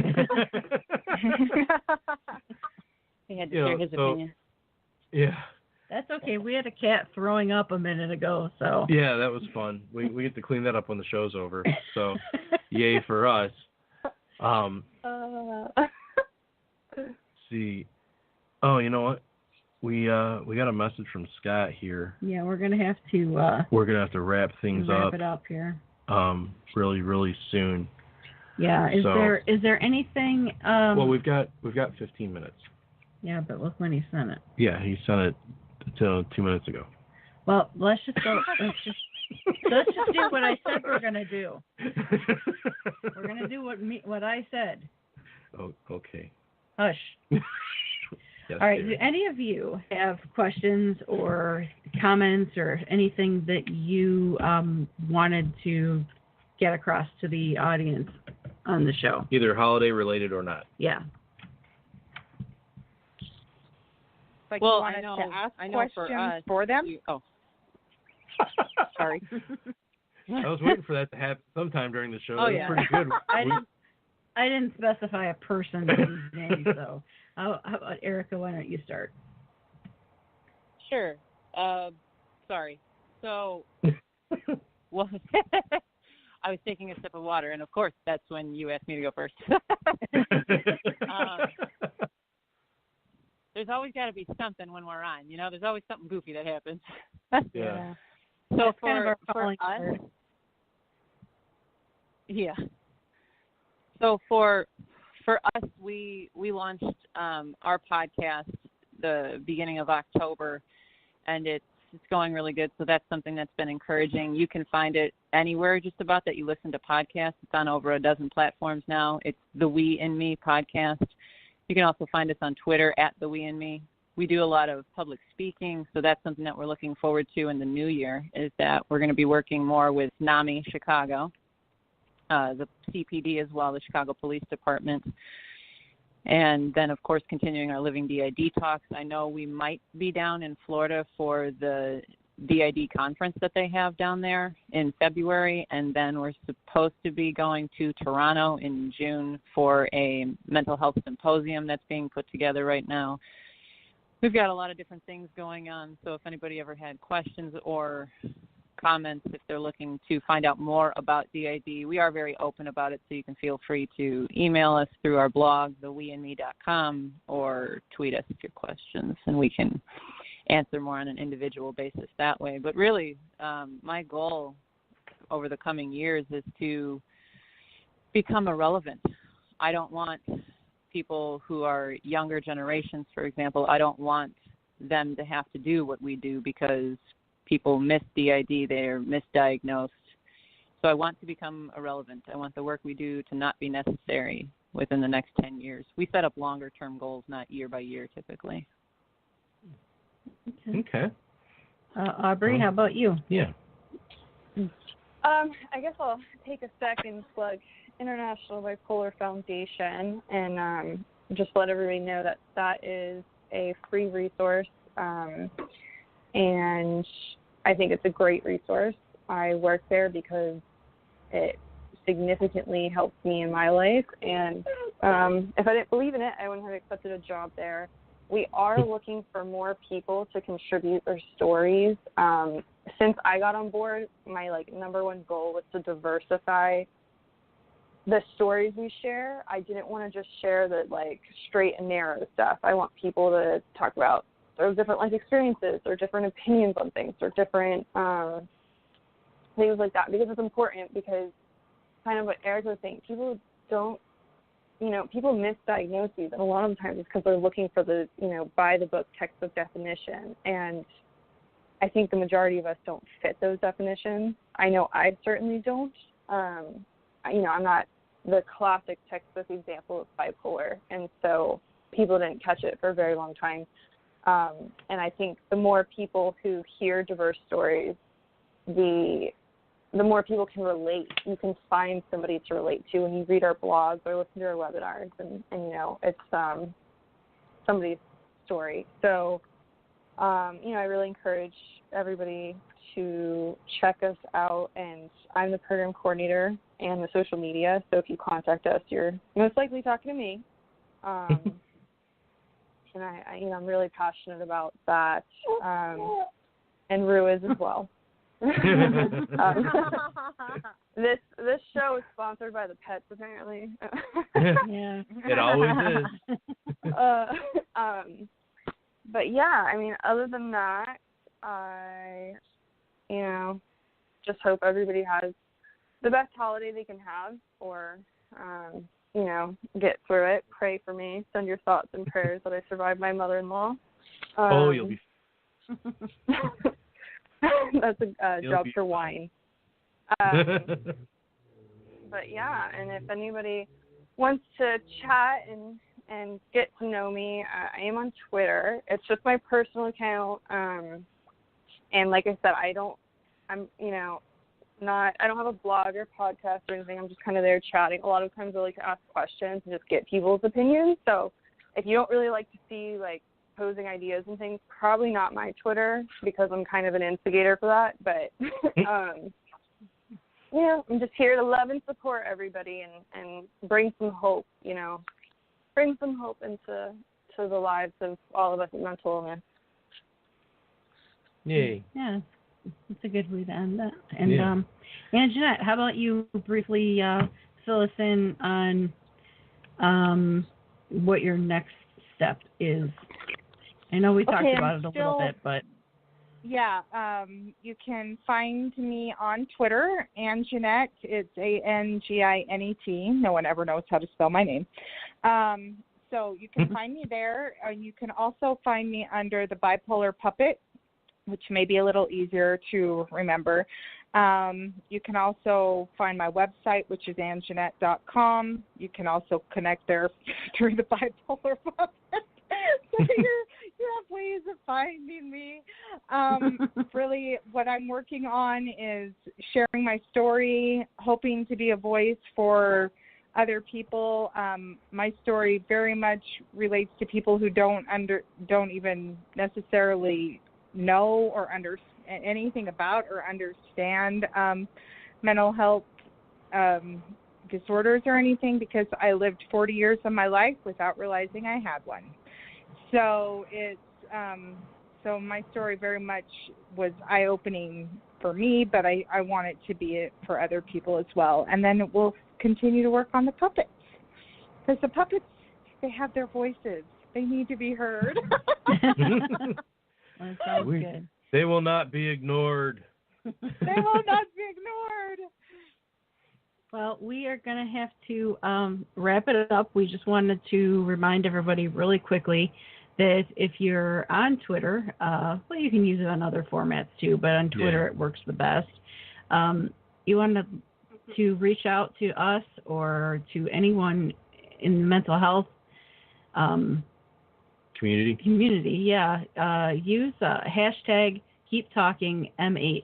He had to share his opinion. Yeah. That's okay. We had a cat throwing up a minute ago, so. Yeah, that was fun. We get to clean that up when the show's over. So, yay for us. See. Oh, you know what? We got a message from Scott here. Yeah, we're gonna have to. We're gonna have to wrap things up. Wrap it up here. Really, really soon. Yeah. Is there anything? Well, we've got 15 minutes. Yeah, but look when he sent it. Yeah, he sent it 2 minutes ago. Well, let's just go. Let's just do what I said we're gonna do. We're gonna do what I said. Oh, okay. Hush. Yes, all right. dear. Do any of you have questions or comments or anything that you wanted to get across to the audience on the show? Either holiday related or not. Yeah. Like well, you want I know. To ask I know questions for them. Sorry. I was waiting for that to happen sometime during the show. Oh, It was pretty good. I didn't specify a person's name, so how about Erica? Why don't you start? Sure. Sorry. So, well, I was taking a sip of water, and of course, that's when you asked me to go first. There's always got to be something when we're on. There's always something goofy that happens. Yeah. So that's for kind of our us, yeah. So for us, we launched our podcast the beginning of October, and it's going really good. So that's something that's been encouraging. You can find it anywhere just about that you listen to podcasts. It's on over a dozen platforms now. It's the We and Me podcast. You can also find us on Twitter at the We and Me. We do a lot of public speaking, so that's something that we're looking forward to in the new year, is that we're going to be working more with NAMI Chicago, the CPD as well, the Chicago Police Department. And then, of course, continuing our Living DID talks. I know we might be down in Florida for the DID conference that they have down there in February, and then we're supposed to be going to Toronto in June for a mental health symposium that's being put together right now. We've got a lot of different things going on, so if anybody ever had questions or comments, if they're looking to find out more about DID, we are very open about it, so you can feel free to email us through our blog, theweandme.com, or tweet us your questions, and we can answer more on an individual basis that way. But really, my goal over the coming years is to become irrelevant. I don't want people who are younger generations, for example, I don't want them to have to do what we do because people miss DID, they're misdiagnosed. So I want to become irrelevant. I want the work we do to not be necessary within the next 10 years. We set up longer-term goals, not year by year, typically. Okay. Aubrey, how about you? Yeah. I guess I'll take a second to plug International Bipolar Foundation and just let everybody know that that is a free resource. And I think it's a great resource. I work there because it significantly helps me in my life. And if I didn't believe in it, I wouldn't have accepted a job there. We are looking for more people to contribute their stories. Since I got on board, my number one goal was to diversify the stories we share. I didn't want to just share the straight and narrow stuff. I want people to talk about their different life experiences or different opinions on things or different things like that, because it's important, because kind of what Eric was saying, people miss diagnoses, and a lot of times it's because they're looking for the, by the book textbook definition. And I think the majority of us don't fit those definitions. I know I certainly don't. I'm not the classic textbook example of bipolar, and so people didn't catch it for a very long time. And I think the more people who hear diverse stories, the more people can relate. You can find somebody to relate to when you read our blogs or listen to our webinars, and it's somebody's story. So, I really encourage everybody to check us out, and I'm the program coordinator and the social media, so if you contact us, you're most likely talking to me. And I'm really passionate about that, and Rue is as well. This show is sponsored by the pets, apparently. Yeah, it always is. But yeah, other than that, I, just hope everybody has the best holiday they can have, or get through it. Pray for me. Send your thoughts and prayers that I survive my mother-in-law. You'll be. That's a job for wine. But yeah, and if anybody wants to chat and get to know me, I am on Twitter. It's just my personal account. And like I said, I don't have a blog or podcast or anything. I'm just kind of there chatting. A lot of times I like to ask questions and just get people's opinions. So if you don't really like to see posing ideas and things, probably not my Twitter, because I'm kind of an instigator for that. But I'm just here to love and support everybody and bring some hope. Bring some hope into the lives of all of us with mental illness. Yay. Yeah, that's a good way to end that. And and Jeanette, how about you briefly fill us in on what your next step is? I know we talked about it a little bit, but yeah, you can find me on Twitter, Anginette. It's ANGINET. No one ever knows how to spell my name. So you can find me there. You can also find me under the Bipolar Puppet, which may be a little easier to remember. You can also find my website, which is anginette.com. You can also connect there through the Bipolar Puppet. So you have ways of finding me. Really, what I'm working on is sharing my story, hoping to be a voice for other people. My story very much relates to people who don't even necessarily know or anything about or understand mental health disorders or anything, because I lived 40 years of my life without realizing I had one. So it's so my story very much was eye-opening for me, but I want it to be it for other people as well. And then we'll continue to work on the puppets, because the puppets, they have their voices. They need to be heard. That sounds good. They will not be ignored. They will not be ignored. Well, we are going to have to wrap it up. We just wanted to remind everybody really quickly that if you're on Twitter, well, you can use it on other formats too, but on Twitter it works the best. You want to reach out to us or to anyone in the mental health community, use hashtag KeepTalkingMH.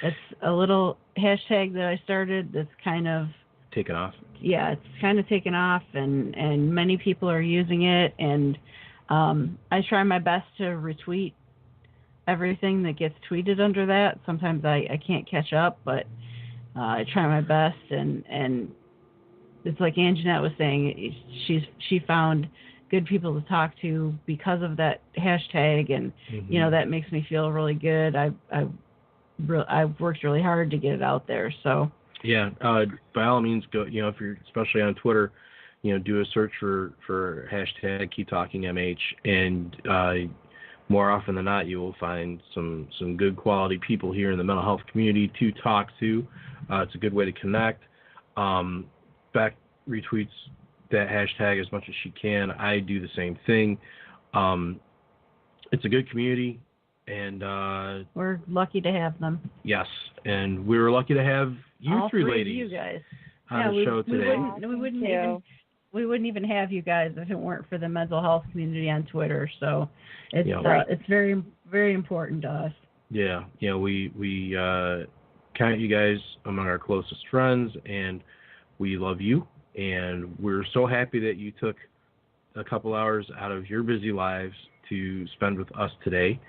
That's a little hashtag that I started that's kind of taken off. Yeah, it's kind of taken off, and many people are using it, and I try my best to retweet everything that gets tweeted under that. Sometimes I can't catch up, but I try my best, and it's like Anjanette was saying, she found good people to talk to because of that hashtag, and that makes me feel really good. I've worked really hard to get it out there. So by all means, go. If you're especially on Twitter, do a search for hashtag KeepTalkingMH, and more often than not, you will find some good quality people here in the mental health community to talk to. It's a good way to connect. Beck retweets that hashtag as much as she can. I do the same thing. It's a good community, and we're lucky to have them. Yes, and we were lucky to have you all three ladies you guys on the show today. We wouldn't even have you guys if it weren't for the mental health community on Twitter. So it's very, very important to us. Yeah, we count you guys among our closest friends, and we love you, and we're so happy that you took a couple hours out of your busy lives to spend with us today,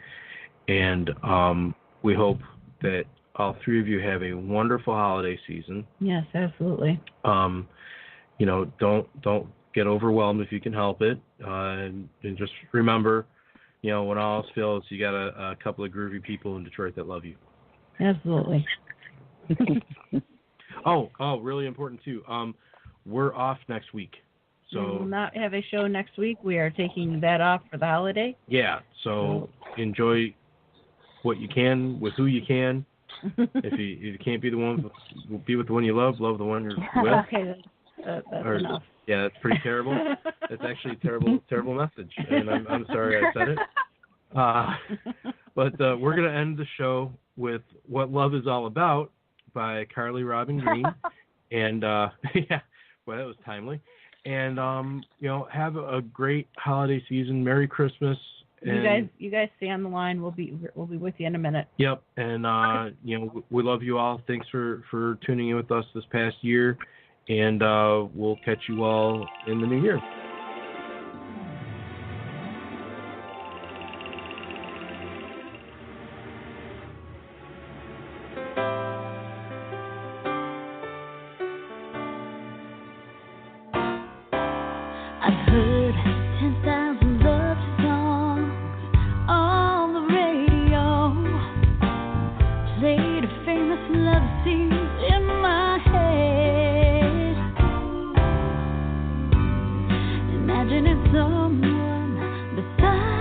and we hope that all three of you have a wonderful holiday season. Yes, absolutely. Don't get overwhelmed if you can help it, and just remember, when all else fails, you got a couple of groovy people in Detroit that love you. Absolutely. Oh, really important too. We're off next week, so we will not have a show next week. We are taking that off for the holiday. Yeah, so enjoy what you can with who you can. If you can't be the one, be with the one you love the one you're with. Okay, that's enough. Yeah, that's pretty terrible. That's actually a terrible message, and I'm sorry I said it. But we're going to end the show with What Love Is All About by Carly Robin Green. And, well, that was timely. And, have a great holiday season. Merry Christmas. And you guys stay on the line. We'll be with you in a minute. Yep. And, we love you all. Thanks for tuning in with us this past year. And we'll catch you all in the new year. Imagine it's someone beside